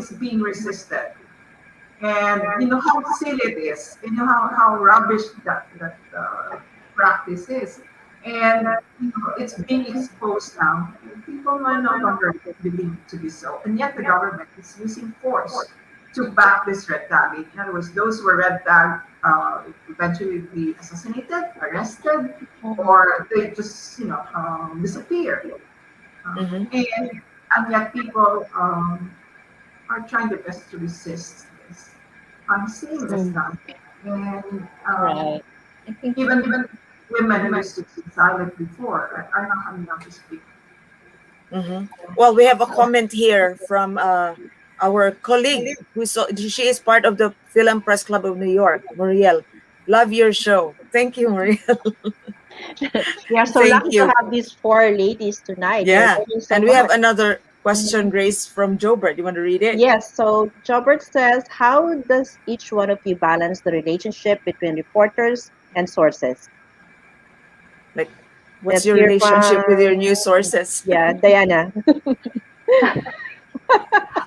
is being resisted. And you know how silly it is. You know how rubbish that practice is. And it's being exposed now. People might no longer believe it to be so. And yet the government is using force to back this red tagging. In other words, those who were red tagged eventually be assassinated, arrested, or they just disappear. Mm-hmm. And yet people are trying their best to resist this. I'm seeing this Mm, now. And Right. I think even women who used to be silent before are now coming out to speak. Mm-hmm. Well, we have a comment here from our colleague she is part of the Film Press Club of New York, Muriel. Love your show. Thank you, Muriel. We are so Thank lucky to you. have these four ladies tonight. They're Yeah. learning so And we have much. another question, Grace, from Jobert. You want to read it? Yes, so Jobert says, how does each one of you balance the relationship between reporters and sources? Like, what's Let's your hear relationship with your from, news sources? yeah, Diana.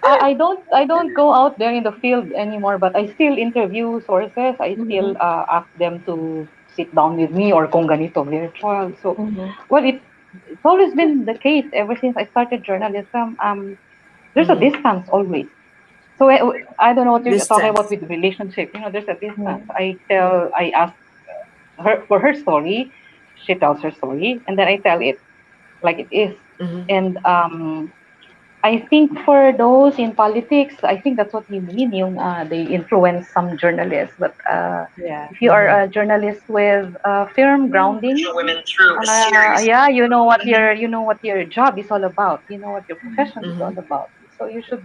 I don't go out there in the field anymore, but I still interview sources. I Mm-hmm, still ask them to sit down with me or kung ganito virtual. So, mm-hmm, well, it's always been the case ever since I started journalism. There's a Mm-hmm. distance always. So I don't know what you're talking about Distance. with relationship. There's a distance. mm-hmm. I ask her for her story. She tells her story, and then I tell it like it is. Mm-hmm. And I think for those in politics, I think that's what you mean. They influence some journalists, but Yeah. if you are a journalist with firm grounding, yeah, you know what your job is all about. You know what your profession is Mm-hmm. all about. So you should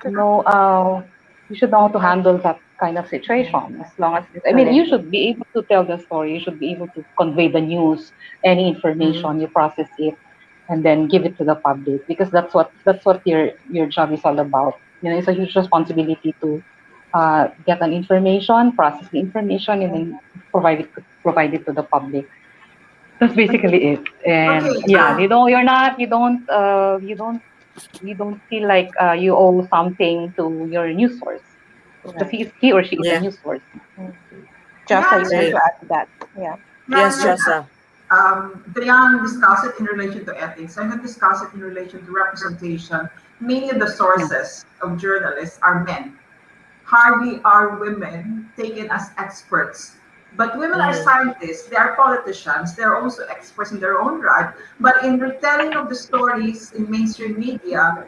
know how to handle that kind of situation. As long as I mean, Correct. you should be able to tell the story. You should be able to convey the news, any Mm-hmm. information. You process it, and then give it to the public because that's what your job is all about. It's a huge responsibility to get an information, process the information, and then provide it to the public. That's basically it. And Okay. yeah, you don't feel like you owe something to your news source because Right. he or she is a Yeah. news source. Mm. May Jossa, I you answer want Right. to that? add to that? Yeah. May I Yes, answer that? Josa. Diane discussed it in relation to ethics. I have discussed it in relation to representation. Many of the Yeah. sources of journalists are men. Hardly are women taken as experts. But women are Mm-hmm. scientists, they are politicians, they're also experts in their own right. But in retelling of the stories in mainstream media,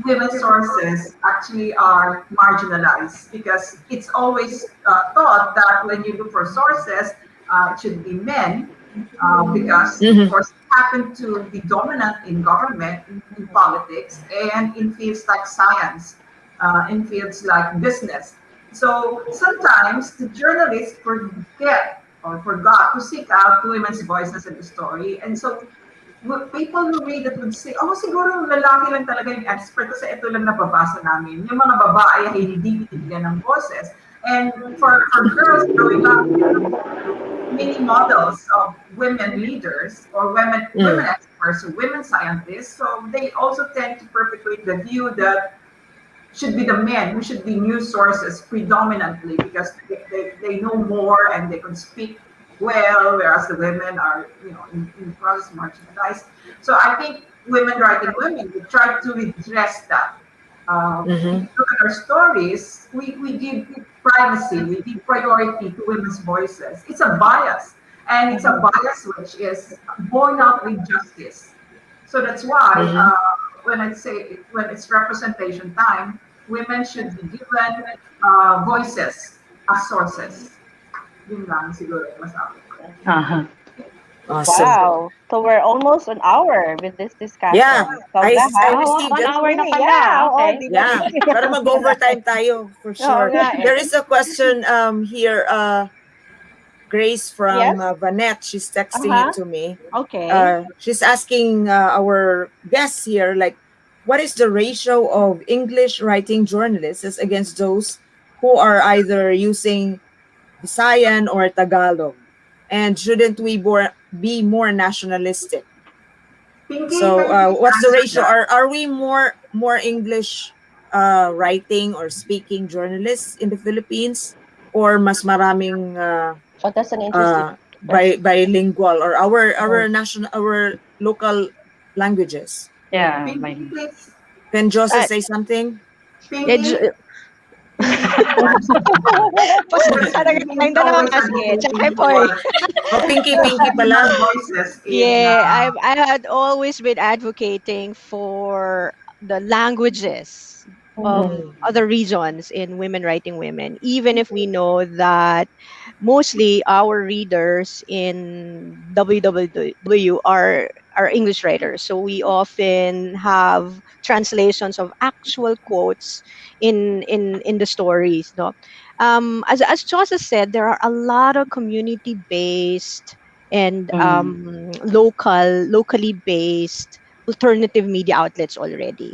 women sources actually are marginalized because it's always thought that when you look for sources, it should be men because, of Mm-hmm. course, it happened to be dominant in government, in politics, and in fields like science, in fields like business. So sometimes the journalists forget or forgot to seek out women's voices in the story. And so people who read it would say, oh, siguro lalaki lang talaga yung expert kasi ito lang nababasa namin. Yung mga babae ay hindi binibigyan ng boses. And for girls growing up, there are many models of women leaders or women Mm-hmm. experts or women scientists. So they also tend to perpetuate the view that should be the men who should be news sources predominantly because they know more and they can speak well, whereas the women are, in the process marginalized. So I think women writing women, we try to redress that. If Mm-hmm. you look at our stories, we give primacy, we give priority to women's voices. It's a bias, and it's a Mm-hmm. bias which is born out with justice. So that's why Mm-hmm. when I say when it's representation time, women should be given voices as sources. Yun lang siguro yung masabi ko. Uh-huh. Awesome. Wow. So we're almost an hour with this Yeah, discussion. I Sobra, I ha? received One it. hour na Really? Yeah. pala. Oo, Okay. di ba? Yeah, para mag-overtime tayo for Oo sure. nga eh. There is a question here, Grace from Yes? Vanette. She's texting it Uh-huh. to me. Okay. She's asking our guests here, like, what is the ratio of English writing journalists as against those who are either using Visayan or Tagalog? And shouldn't we be more nationalistic? Pinky, So, can you please what's the answer ratio? that? Are we more English writing or speaking journalists in the Philippines, or mas maraming Oh, that's an interesting question. bilingual or our Mhm. national our local languages? Yeah, Pinky, my please. Can Joseph Uh, say something? yeah, Pinky, Pinky, can you answer? Because pasensya na Pinky is tayong dalawa always kasi. advocating Tsaka po eh. for Oh, Pinky female pala. voices in Yeah, I had always been advocating for the languages of Mhm. Mm, other regions in Women Writing Women, even if we know that mostly our readers in WWW are English writers. So we often have translations of actual quotes in the stories. No, as Josa said, there are a lot of community based and locally based alternative media outlets already.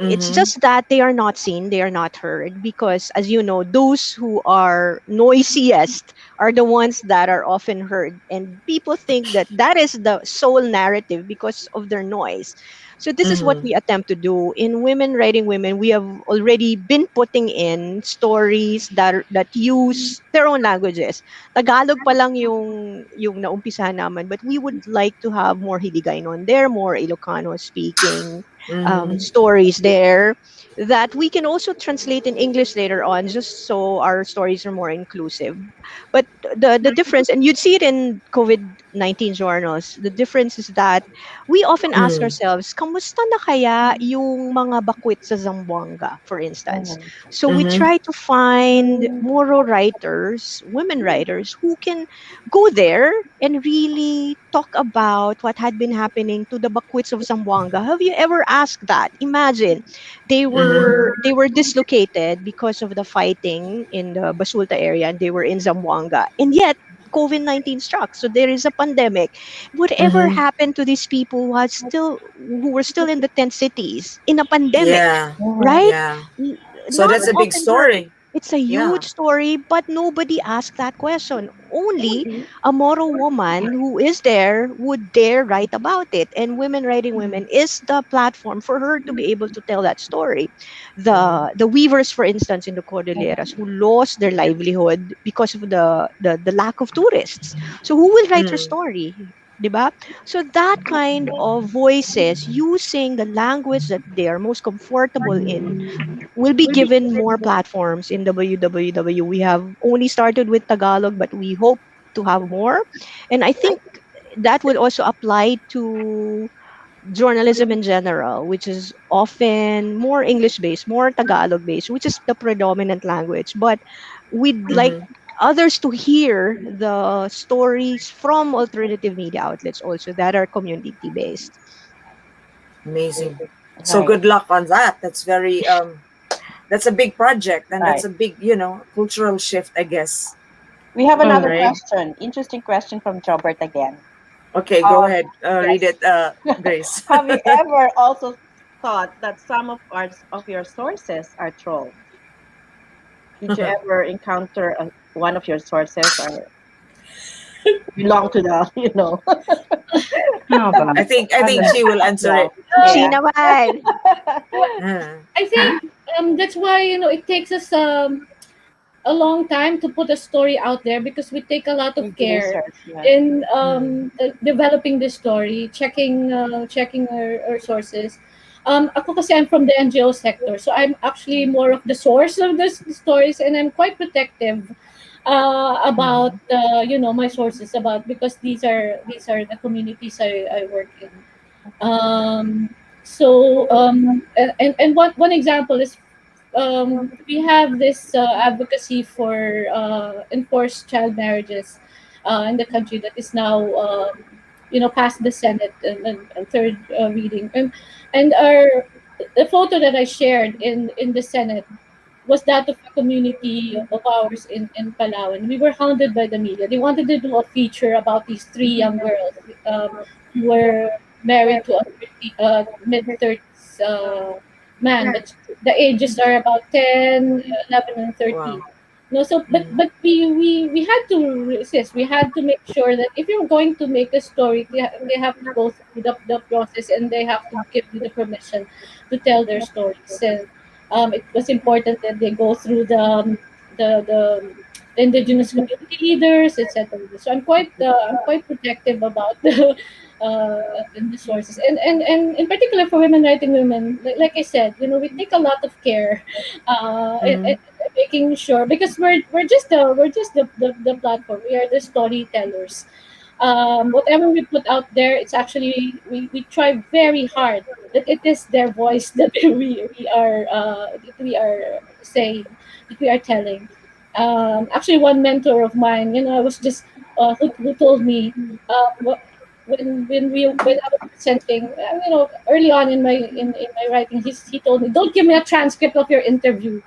It's Mhm. just that they are not seen, they are not heard, because, as you know, those who are noisiest are the ones that are often heard. And people think that that is the sole narrative because of their noise. So, this is what Mhm. we attempt to do. In Women Writing Women, we have already been putting in stories that use their own languages. Tagalog pa lang yung naumpisahan naman, but we would like to have more Hiligaynon there, more Ilocano speaking Mhm. stories there that we can also translate in English later on, just so our stories are more inclusive. But the difference, and you'd see it in COVID-19 journals, the difference is that we often ask Mhm. ourselves, kamusta na kaya yung mga bakwit sa Zamboanga, for instance? Mhm. So we Mhm. try to find Moro writers, women writers, who can go there and really talk about what had been happening to the bakwits of Zamboanga. Have you ever asked that? Imagine Mhm. they were dislocated because of the fighting in the Basulta area, and they were in Zamboanga. And yet COVID-19 struck. So there is a pandemic. Whatever Mhm. happened to these people who were still in the tent cities in a pandemic, Yeah. Mhm. right? Yeah. N- So Not that's a big often heard. story. It's a Yeah. huge story, but nobody asked that question. Only a Moro woman who is there would dare write about it. And Women Writing Women is the platform for her to be able to tell that story. Mhm. The weavers, for instance, in the Cordilleras, who lost their livelihood because of the lack of tourists. So who will write her Mhm. story? Diba? So that kind of voices using the language that they are most comfortable in will be given more platforms in WWW. We have only started with Tagalog, but we hope to have more. And I think that will also apply to journalism in general, which is often more English based, more Tagalog based, which is the predominant language. But we'd like Mhm. others to hear the stories from alternative media outlets also that are community based. Amazing. So Right. good luck on that. That's very that's a big project, and that's Right. a big, cultural shift, I guess. We have another Mm. Right? question. Interesting question from Jobert again. Okay, go Um, ahead. Read yes. it, Grace. Have you ever also thought that some of your sources are trolls? Did you ever encounter one of your sources or belong to the, Ano ba? I think she will answer yeah, it. She yeah. naman. Uh, I think that's why it takes us a long time to put a story out there because we take a lot of You do care research, yeah. in mm, developing the story, checking our sources. Ako kasi I'm from the NGO sector, so I'm actually more of the source of this the stories, and I'm quite protective about mhm, my sources about because these are the communities I work in. And one example is we have this advocacy for enforced child marriages in the country that is now past the Senate and third reading, and our the photo that I shared in the Senate was that of a community of ours in Palawan. We were hounded by the media. They wanted to do a feature about these three young girls who were married to a mid 30s man, but the ages are about 10, 11, and wow. 13. No, so Mm, we had to resist. We had to make sure that if you're going to make a story, they have to go through the process, and they have to give you the permission to tell their stories. And it was important that they go through the indigenous community leaders, etc. So I'm quite protective about the sources, and in particular for women writing women, like I said, we take a lot of care mm, in making sure because we're just the platform. We are the storytellers. Whatever we put out there, it's actually we try very hard that it is their voice that we are saying, that we are telling. Actually, one mentor of mine, I was just who told me when I was presenting, early on in my writing, he told me, don't give me a transcript of your interview.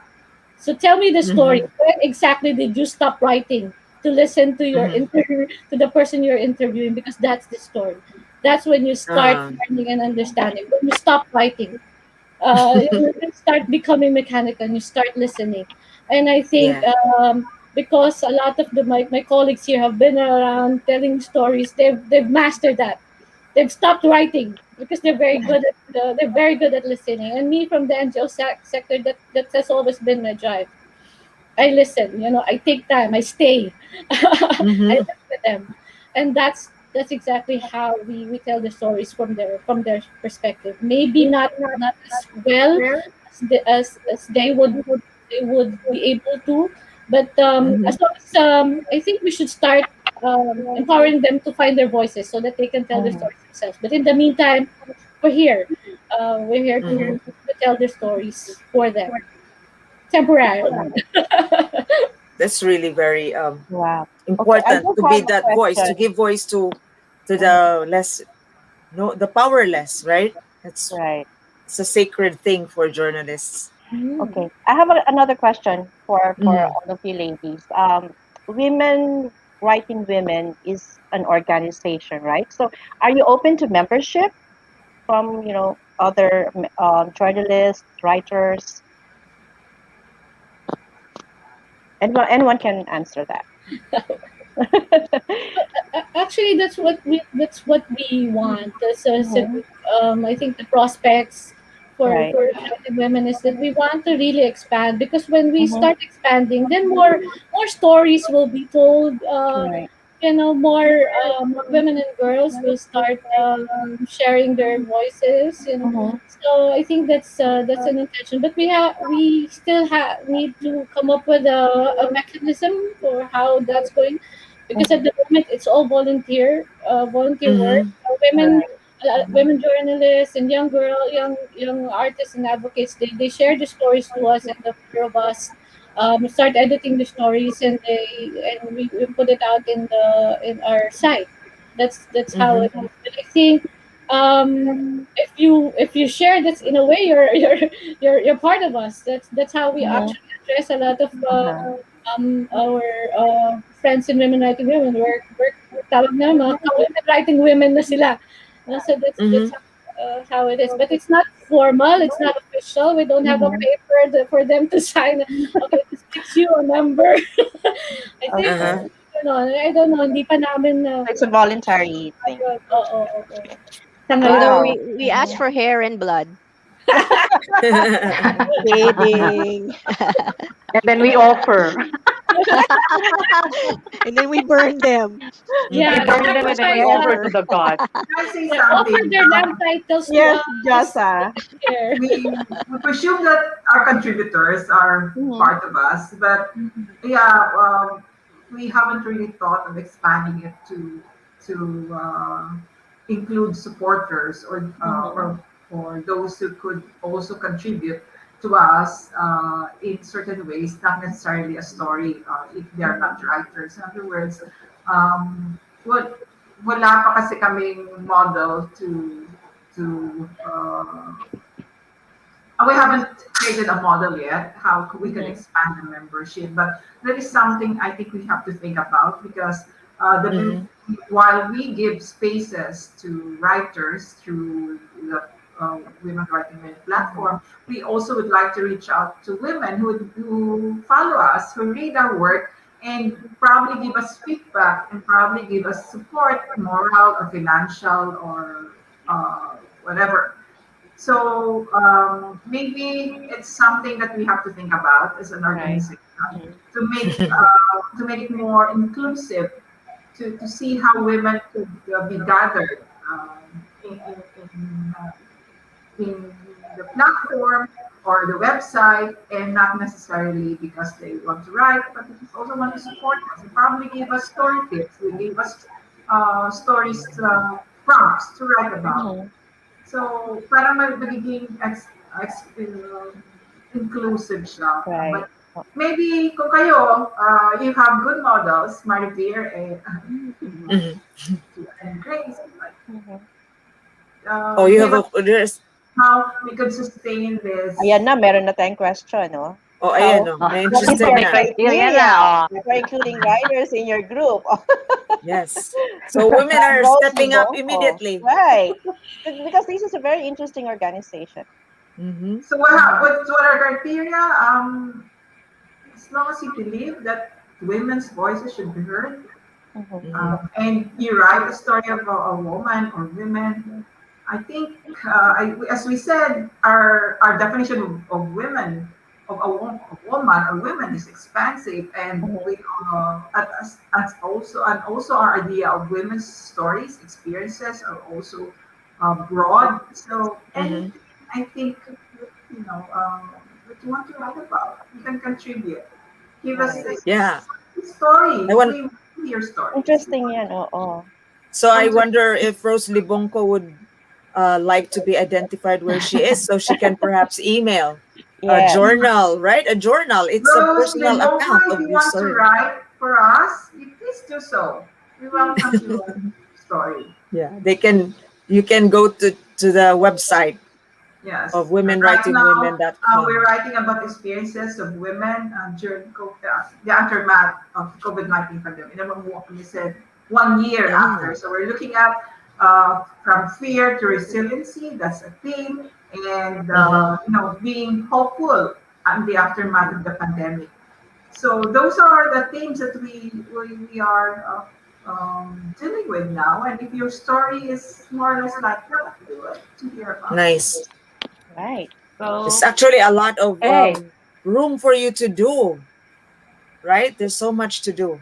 So tell me the story. mhm, When exactly did you stop writing to listen to your mhm, interview to the person you're interviewing? Because that's the story. That's when you start Uh-huh. learning and understanding. When you stop writing, you start becoming mechanical and you start listening. And I think Yeah. because a lot of my colleagues here have been around telling stories, they've mastered that. They've stopped writing because they're very good at listening. And me from the NGO sector, that has always been my drive. I listen, I take time, I stay, I Mm-hmm. work with them, and that's exactly how we tell the stories from their perspective. Maybe not as well as they would be able to, but Mm-hmm. as long as I think we should start empowering them to find their voices so that they can tell their Mhm. stories themselves. But in the meantime, we're here. We're here Mm-hmm. to tell their stories for them temporarily. Right. That's really very Wow. Okay, I important just to be have a that voice, to question. give voice to Mhm. the less, no, the powerless, right? Right. It's a sacred thing for journalists. Mm. Okay. I have another question for Mm-hmm. all of you ladies. Women Writing Women is an organization, right? So, are you open to membership from other journalists, writers? Anyone can answer that. Actually, that's what we want. So, Mhm. I think the prospects Right. for United Women is that we want to really expand, because when we Mhm. start expanding, then more stories will be told. Right. More women and girls will start sharing their voices, and Mhm. so I think that's an intention. But we still need to come up with a mechanism for how that's going, because at Mhm. the moment it's all volunteer work. Mm-hmm. Women, Right. women journalists and young artists and advocates, they share the stories to us, and the four of us start editing the stories, and we put it out in our site. That's how it Mm-hmm. is. But I think if you share, that's in a way you're part of us. That's how we Mhm. actually address a lot of Uh-huh. our friends in Women Writing Women. We're tawag na mga ka-women writing women na sila. So that's Mm-hmm. how it is. But it's not formal. It's not official. We don't have a Mhm. paper for them to sign. Okay, this makes you a member. I think, Uh-huh. Okay. I don't know, hindi pa namin na It's a voluntary thing. ayun, oo, oo. Sa Although ngayon. Wow. we ask Mhm. for hair and blood. Kidding. And then we offer. And then we burn them. We Yeah, Mm-hmm. burn them and then we sacrifice, offer to the gods. Can I say yeah, offer something? their land titles to Yes, us. Josa. Here. We presume that our contributors are Mhm. part of us, but yeah, we haven't really thought of expanding it to include supporters Mhm. or those who could also contribute to us in certain ways, not necessarily a story if they are not writers. In other words, what wala pa kasi kaming model to we haven't created a model yet how we could Mhm. expand the membership, but that is something I think we have to think about because Mm-hmm. while we give spaces to writers through the Women Writing Women Mhm. platform, we also would like to reach out to women who follow us, who read our work, and probably give us feedback and probably give us support, moral or financial or whatever. So maybe it's something that we have to think about as an Right. organization Mhm. to make it more inclusive, to see how women could be gathered in the platform or the website, and not necessarily because they want to write, but they just also want to support us and probably give us story tips. They give us stories, prompts to write about. Mhm. So, parang magiging inclusive siya. Right. But maybe kung kayo, you have good models, Marivir Mhm. Mm-hmm. and Grace, like, Mhm. Oh, you give have us a there's how we could sustain Ayan this. na, meron na tayong question, no? Oh, ayan So, oh. May what is interested your May na. criteria na, criteria oh. for including writers in your group? Yes. So women are Rose stepping up Libonco. immediately. Right. Because this is a very interesting organization. Mm-hmm. So what are criteria? As long as you believe that women's voices should be heard, Mhm. Mm-hmm. and you write a story of a woman or women, I think, as we said, our definition of women, of woman or women is expansive, and Mhm. we as also our idea of women's stories, experiences are also broad. So Mm-hmm. anything, I think, that you want to write about, you can contribute. Give us Right. this Yeah. I stories. want We want to hear stories. Interesting yan, oo. so I Don't just wonder if Rose Libonco would like to be identified where she is so she can perhaps email a Yes. journal, right? A journal. It's a Rose personal account Libonco, if of you your want to story. write for us, you please do so. We welcome your story. Yeah. You can go to the website Yes. of Right now, we're womenwritingwomen.com. writing about experiences of women during the aftermath of COVID-19 pandemic. We said 1 year after. Mm. So we're looking at from fear to resiliency. That's a theme, and Mm-hmm. being hopeful in the aftermath of the pandemic. So those are the themes that we are dealing with now. And if your story is more or less like that, we would to hear about it. Nice. Right. It's So, actually a lot of hey, room for you to do, right? There's so much to do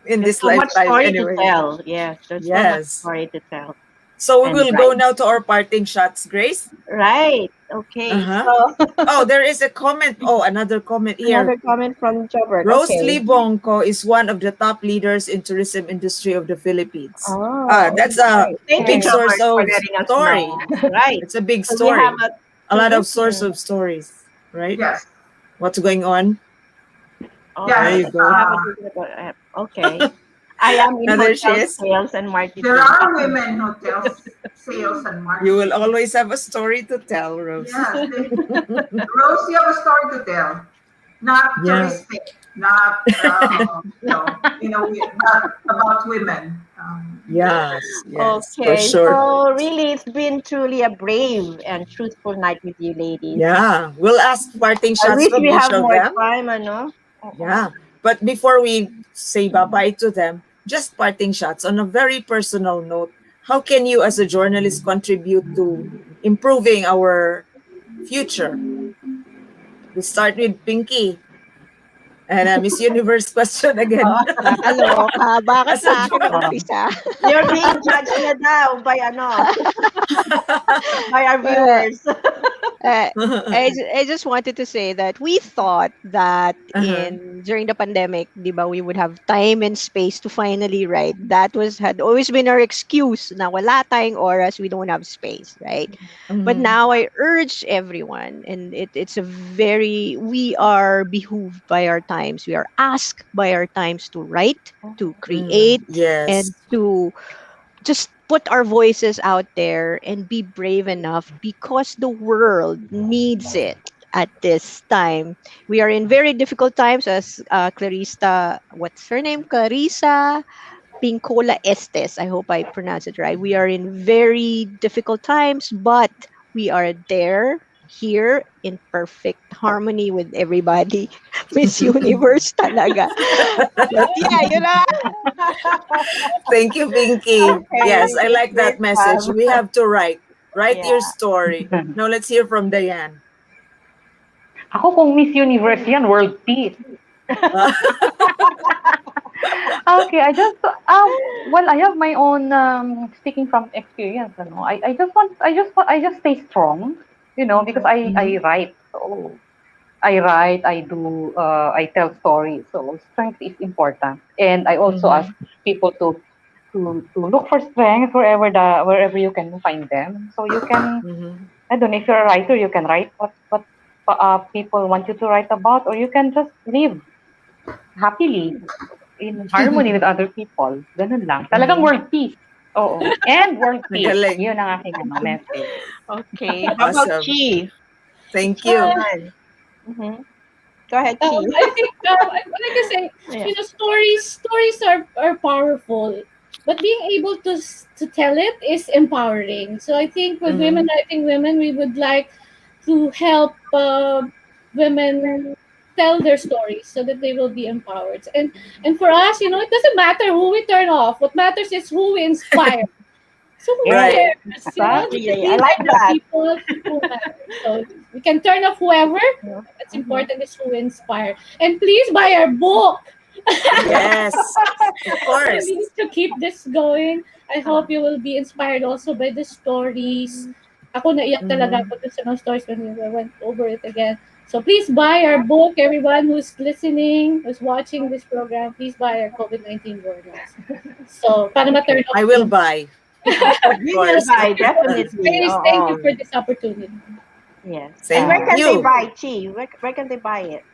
in There's this so much lifetime, story to anyway. tell. Yes, there's so much Yes. story to tell So we and will go write. now to our parting shots, Grace. Right. Okay. Uh-huh. So Oh, there is a comment. Oh, another comment here. another comment from Jobert. Rose Okay. Libonco is one of the top leaders in tourism industry of the Philippines. Oh, That's a okay. Thank you, big hey, source Jobert, for of letting us story. know. Right. It's a big So we have story. a A lot of source tourism. of stories, right? Yes, What's going on? There Okay. you yes. go. We have a tourism about. Okay. I am in Now there she hotel is. sales and There marketing. are women who tell sales and You will marketing. always have a story to tell, Rose. Yes, Rose, you have a story to tell. Not Yeah. touristic, not but about women. Yes, yes, for Okay, sure. so really, it's been truly a brave and truthful night with you, ladies. Yeah. We'll ask parting I shots wish from we each have of more them. time, ano? Oo. Yeah. But before we say bye-bye to them, just parting shots on a very personal note. How can you as a journalist contribute to improving our future? We start with Pinky and Miss Universe question again. Nakakaloka. Bakit As a sa akin oh, umpisa? You're being judged na daw by ano, by our Well, viewers. Uh, I just wanted to say that we thought that uh-huh. during the pandemic, di ba, we would have time and space to finally write. That had always been our excuse na wala tayong oras, we don't have space, right? But Mhm. now I urge everyone, and it's a very, we are behooved by our times. We are asked by our times to write, to Mm, create, yes. and to just put our voices out there and be brave enough because the world needs it at this time. We are in very difficult times, as Clarista, what's her name? Clarissa Pincola Estes. I hope I pronounced it right. We are in very difficult times, but we are there, here, in perfect harmony with everybody. Miss Universe talaga. But yeah, you know, Thank you, Pinky. Okay, Yes, I it's like great that message. fun. We have to write. Write your Yeah. story. Now let's hear from Diane. ako kung Miss Universe yan, world peace. Okay, well, I have my own speaking from experience. I just stay strong, because I Mhm. write. So I write, I tell stories. So strength is important, and I also ask Mhm. people to look for strength wherever you can find them. So you can, Mhm. I don't know, if you're a writer, you can write what people want you to write about, or you can just live happily in harmony with other people. Ganun lang. Talagang Mhm. world peace. Oo. And world peace. Magaling. Yun ang aking message. Okay. How about Awesome. Chi? Thank Chi you. naman. Mm-hmm. Go ahead, Chi. I think, like I say, Yeah. stories are powerful, but being able to tell it is empowering. So I think with Mm-hmm. Women Writing Women, we would like to help women tell their stories so that they will be empowered. And for us, it doesn't matter who we turn off. What matters is who we inspire. So who Yes, Right. cares? Because exactly. I these like are the that. people who matter. So we can turn off whoever. What's Mhm. important is who we inspire. And please buy our book. Yes, of We course. need to keep this going. I hope you will be inspired also by the stories. Ako naiyak talaga Mm-hmm. ako dun sa mga stories when we went over it again. So please buy our book, everyone who's listening, who's watching this program, please buy our COVID-19 journals. So, para ma-turn Okay. off I will yung buy, of We will course. buy, Grace, definitely. Grace, thank you Oh, for this opportunity. yes. And Thank where can they you. buy, Chi? Where can they buy it?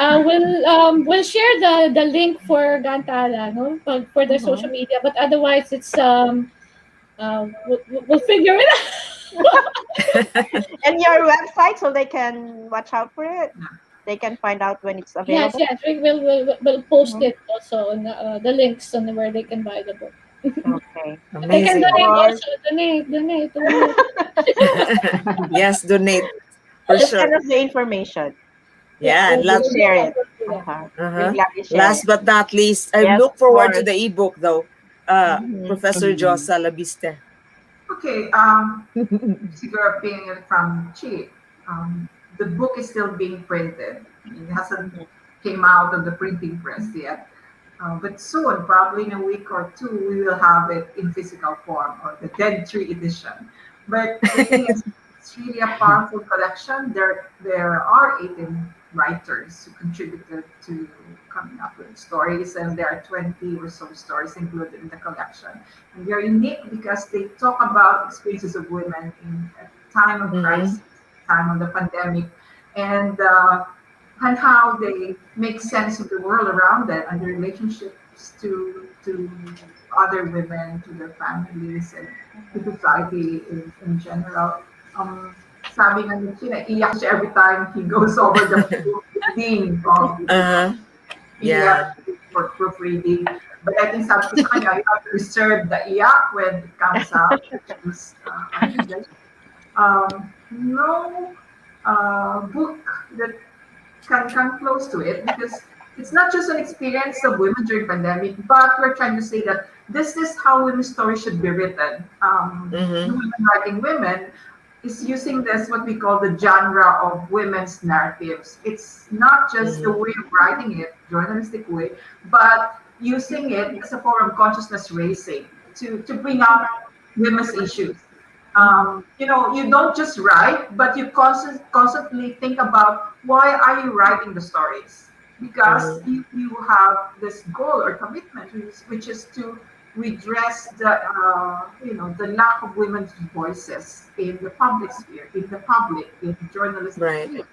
We'll share the link for Gantala, no, for their social Mhm. media. But otherwise, it's we'll figure it out. And your website so they can watch out for it. They can find out when it's Yes, available. yes, we'll post Mhm. it also on the links on where they can buy the book. Okay. They can Of Amazing. donate course. also. Donate. Yes, for Just sure. send us the information. Yeah, Yeah, and We'll we'll do share that. it. We'll do that. Uh-huh. We'll uh-huh. gladly share Last it. but not least, I Yes, look of forward to course. the ebook though. Mhm. Professor Diosa Labiste. Okay, your opinion from Chi. Um, the book is still being printed. It hasn't Mhm. came out of the printing press yet. But soon, probably in a week or two, we will have it in physical form or the Dead Tree edition. But the thing is, it's really a powerful collection. There are 18 writers who contributed to coming up with stories, and there are 20 or so stories included in the collection. And they're unique because they talk about experiences of women in a time of Mm-hmm. crisis, time of the pandemic, and how they make sense of the world around them and their relationships to other women, to their families, and to society in general. Sabi nga ni China, iyak siya every time he goes over the reading of Uh-huh. PDF Yeah. for proofreading. But I think sabi ko sa kanya, you have to reserve the iyak when it comes out. Because, I think there's no book that can come close to it because it's not just an experience of women during pandemic, but we're trying to say that this is how women's stories should be written. The Mm-hmm. Women Writing Women is using this what we call the genre of women's narratives. It's not just the Mm-hmm. way of writing it, journalistic way, but using it as a form of consciousness raising to bring up women's issues. You don't just write, but you constantly think about why are you writing the stories? Because Mm-hmm. you have this goal or commitment, which is to redress the lack of women's voices in the public sphere, in the public, in the journalistic Right. field.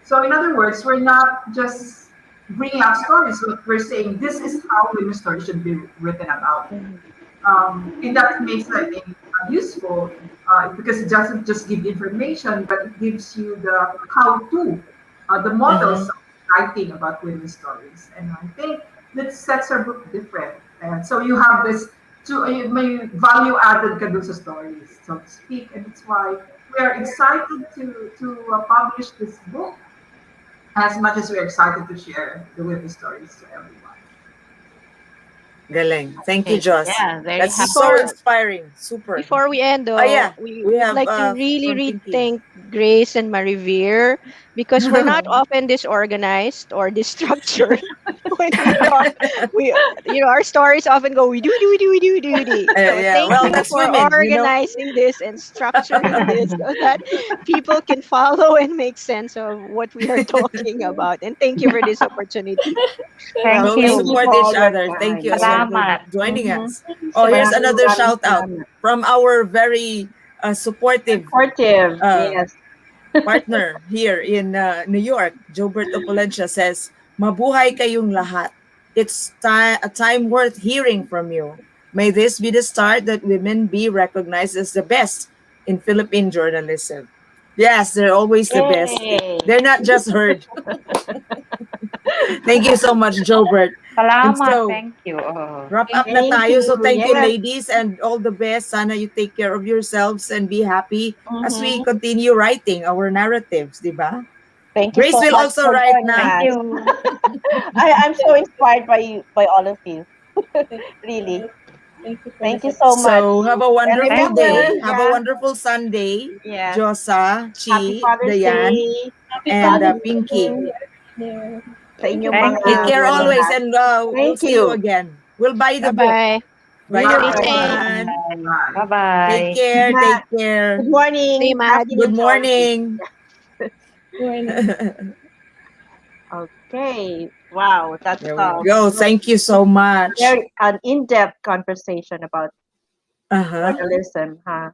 So, in other words, we're not just bringing out stories, but we're saying this is how women's stories should be written about. And that makes I think useful because it doesn't just give information, but it gives you the how-to, the Mm-hmm. models of writing about women's stories. And I think that sets our book different. And so you have this may value added ka dun sa stories, so to speak, and it's why we are excited to publish this book as much as we're excited to share the women's stories to everyone. Galing. Thank you, Okay. Joss. Yeah, very That's happy so for Before us. inspiring. Super. before we end Oh though, yeah, we we would have like to really, from really Pinky. thank Grace and Marivir because we're not often disorganized or structured when we talk. We, our stories often go we do. So Yeah, thank well, you that's for women. organizing this and structuring this so that people can follow and make sense of what we are talking about. And thank you for this opportunity. Thank Well, we Thank you you. support for each all your other. Thank you time. as Yes. well for Salamat. joining Mm-hmm. us. Oh, here's another Maraming shout out salamat. from our very supportive Supportive. uh, Yes. partner here in New York. Jobert Opulencia says, "Mabuhay kayong lahat. It's a time worth hearing from you. May this be the start that women be recognized as the best in Philippine journalism." Yes, they're always the best. Yay! They're not just heard. Thank you so much, Jobert. And Salamat, so, thank you. Oo. wrap Thank up na Thank tayo. you. So, thank you, Yes. ladies, and all the best. Sana you take care of yourselves and be happy as we Mm-hmm. continue writing our narratives, di ba? Thank you Grace so will much also for write joining Thank now. us. you. I'm so inspired by you, by all of you. thank Really. thank you for Thank this you so opportunity. much. So, have a And wonderful Thank remember, day. you. Have a yeah, wonderful Sunday. yes. Josa, Happy Chi, Father's Dayan, Day. Happy and Father's God Pinky. willing, Day. Yeah. sa Thank you inyong for Thank mga Take you. care mga always, lahat. and we'll Thank see you you. again. We'll buy the book. Bye-bye. Bye, Sure. Thanks. everyone. Bye. Bye. Take Bye-bye. Good care. night. Take Good care. See you, morning. Mad. Happy New Good Year. morning. morning. Okay. Wow, that's There we go. was Thank you so much. very an in-depth conversation about Uh huh. journalism, huh?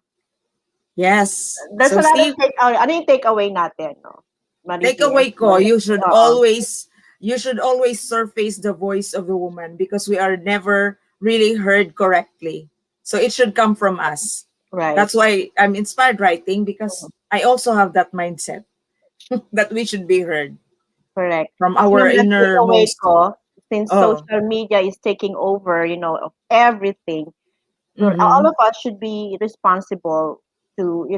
Yes. There's So, a lot of Steve, ano yung takeaway natin, no? Mali dear. takeaway ko, Oo. you should always surface the voice of the woman because we are never really heard correctly. So it should come from us. Right. That's why I'm inspired writing because I also have that mindset that we should be heard Correct. from Ako our naman takeaway innermost. ko, since Oh. social media is taking over, of everything, all Mm-hmm. of us should be responsible to,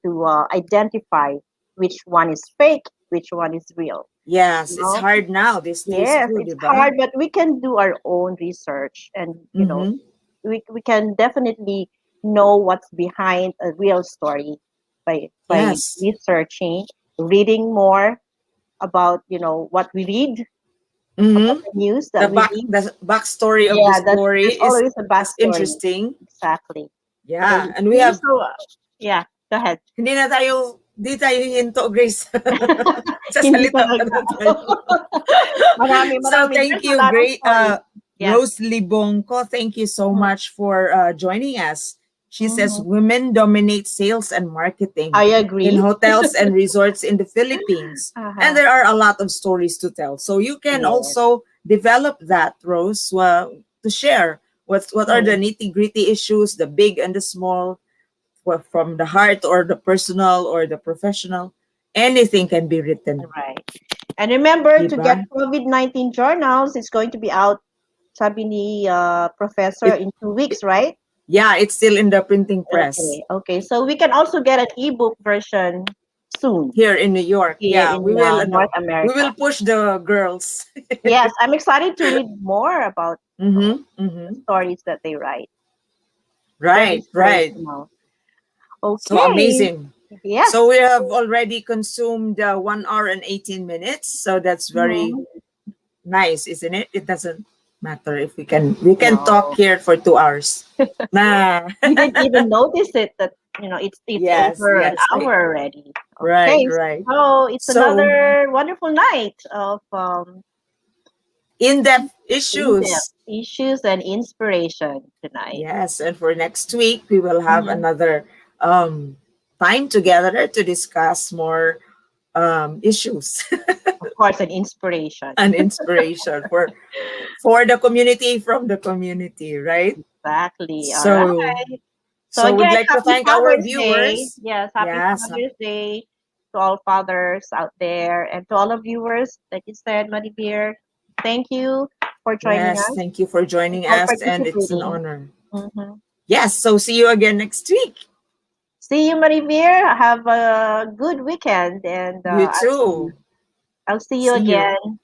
to identify which one is fake, which one is real. Yes, You it's know? hard now these days Yes, too, it's di ba? hard, but we can do our own research, and Mm-hmm. we can definitely know what's behind a real story by Yes. researching, reading more about what we read, about Mm-hmm. the news that we read. The backstory of the Yeah, story there's is always a as backstory. interesting. Exactly. Okay. Yeah, and we Really, have so yeah, go ahead. di tayo hinto, Grace. Sa Hindi salita pa talaga. na tayo. So Marami. thank There's a you, lot of great stories. Yes. Rose Libongko. Thank you so Mhm. much for joining us. She says Mhm. women dominate sales and marketing I in agree. hotels and resorts in the Philippines. And Uh-huh. there are a lot of stories to tell. So you can Yes. also develop that, Rose, to share what are the Mm. nitty-gritty issues, the big and the small, from the heart or the personal or the professional. Anything can be written, Right. And remember di to ba? get COVID-19 journals. It's going to be out, sabi ni professor, It, in 2 weeks, right? yeah, it's still in the printing press Okay. Okay. So we can also get an ebook version soon here in New York. here Yeah, in North we America. will push the girls. Yes, I'm excited to read more about Mm-hmm, the mm-hmm. stories that they write. Very Right, right. inspirational. So Okay. amazing. Yes. So we have already consumed 1 hour and 18 minutes. So that's very Mhm. nice, isn't it? It doesn't matter if we can talk No, here for 2 hours. Nah. we didn't even notice it that it's Yes, over an yes. hour already. Right, Okay, right. so it's So another wonderful night of in-depth in-depth issues. issues and inspiration tonight. Yes, and for next week we will have Mhm. another time together to discuss more issues Of course, an inspiration. and inspiration for the community, from the community, right? Exactly. All So right. So so we'd again, like to happy thank our Father's Day. viewers. Yes, happy Yes, Father's Day to all fathers out there and to all of viewers. Like you said, Muddy Beer, thank you for joining yes, us thank you for and joining for us, and it's an participating. honor. Mhm. Yes, so see you again next week. See you, Muddy Beer. Have a good weekend, and You too. I'll see you See you. again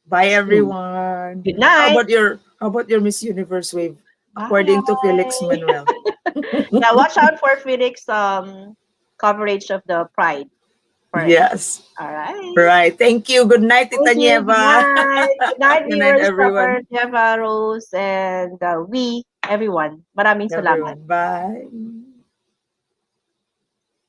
Bye soon. everyone. Good night. How about your Miss Universe wave according to Felix Bye. Manuel? Yeah, watch out for Felix coverage of the Pride Parade. Yes. All right. Right. Thank you. Good night, Tita Thank you. Good Nieva. night. Good night, Good night, viewers. everyone. Summer, Jeva, Rose, and everyone. Maraming salamat. Everyone. Bye.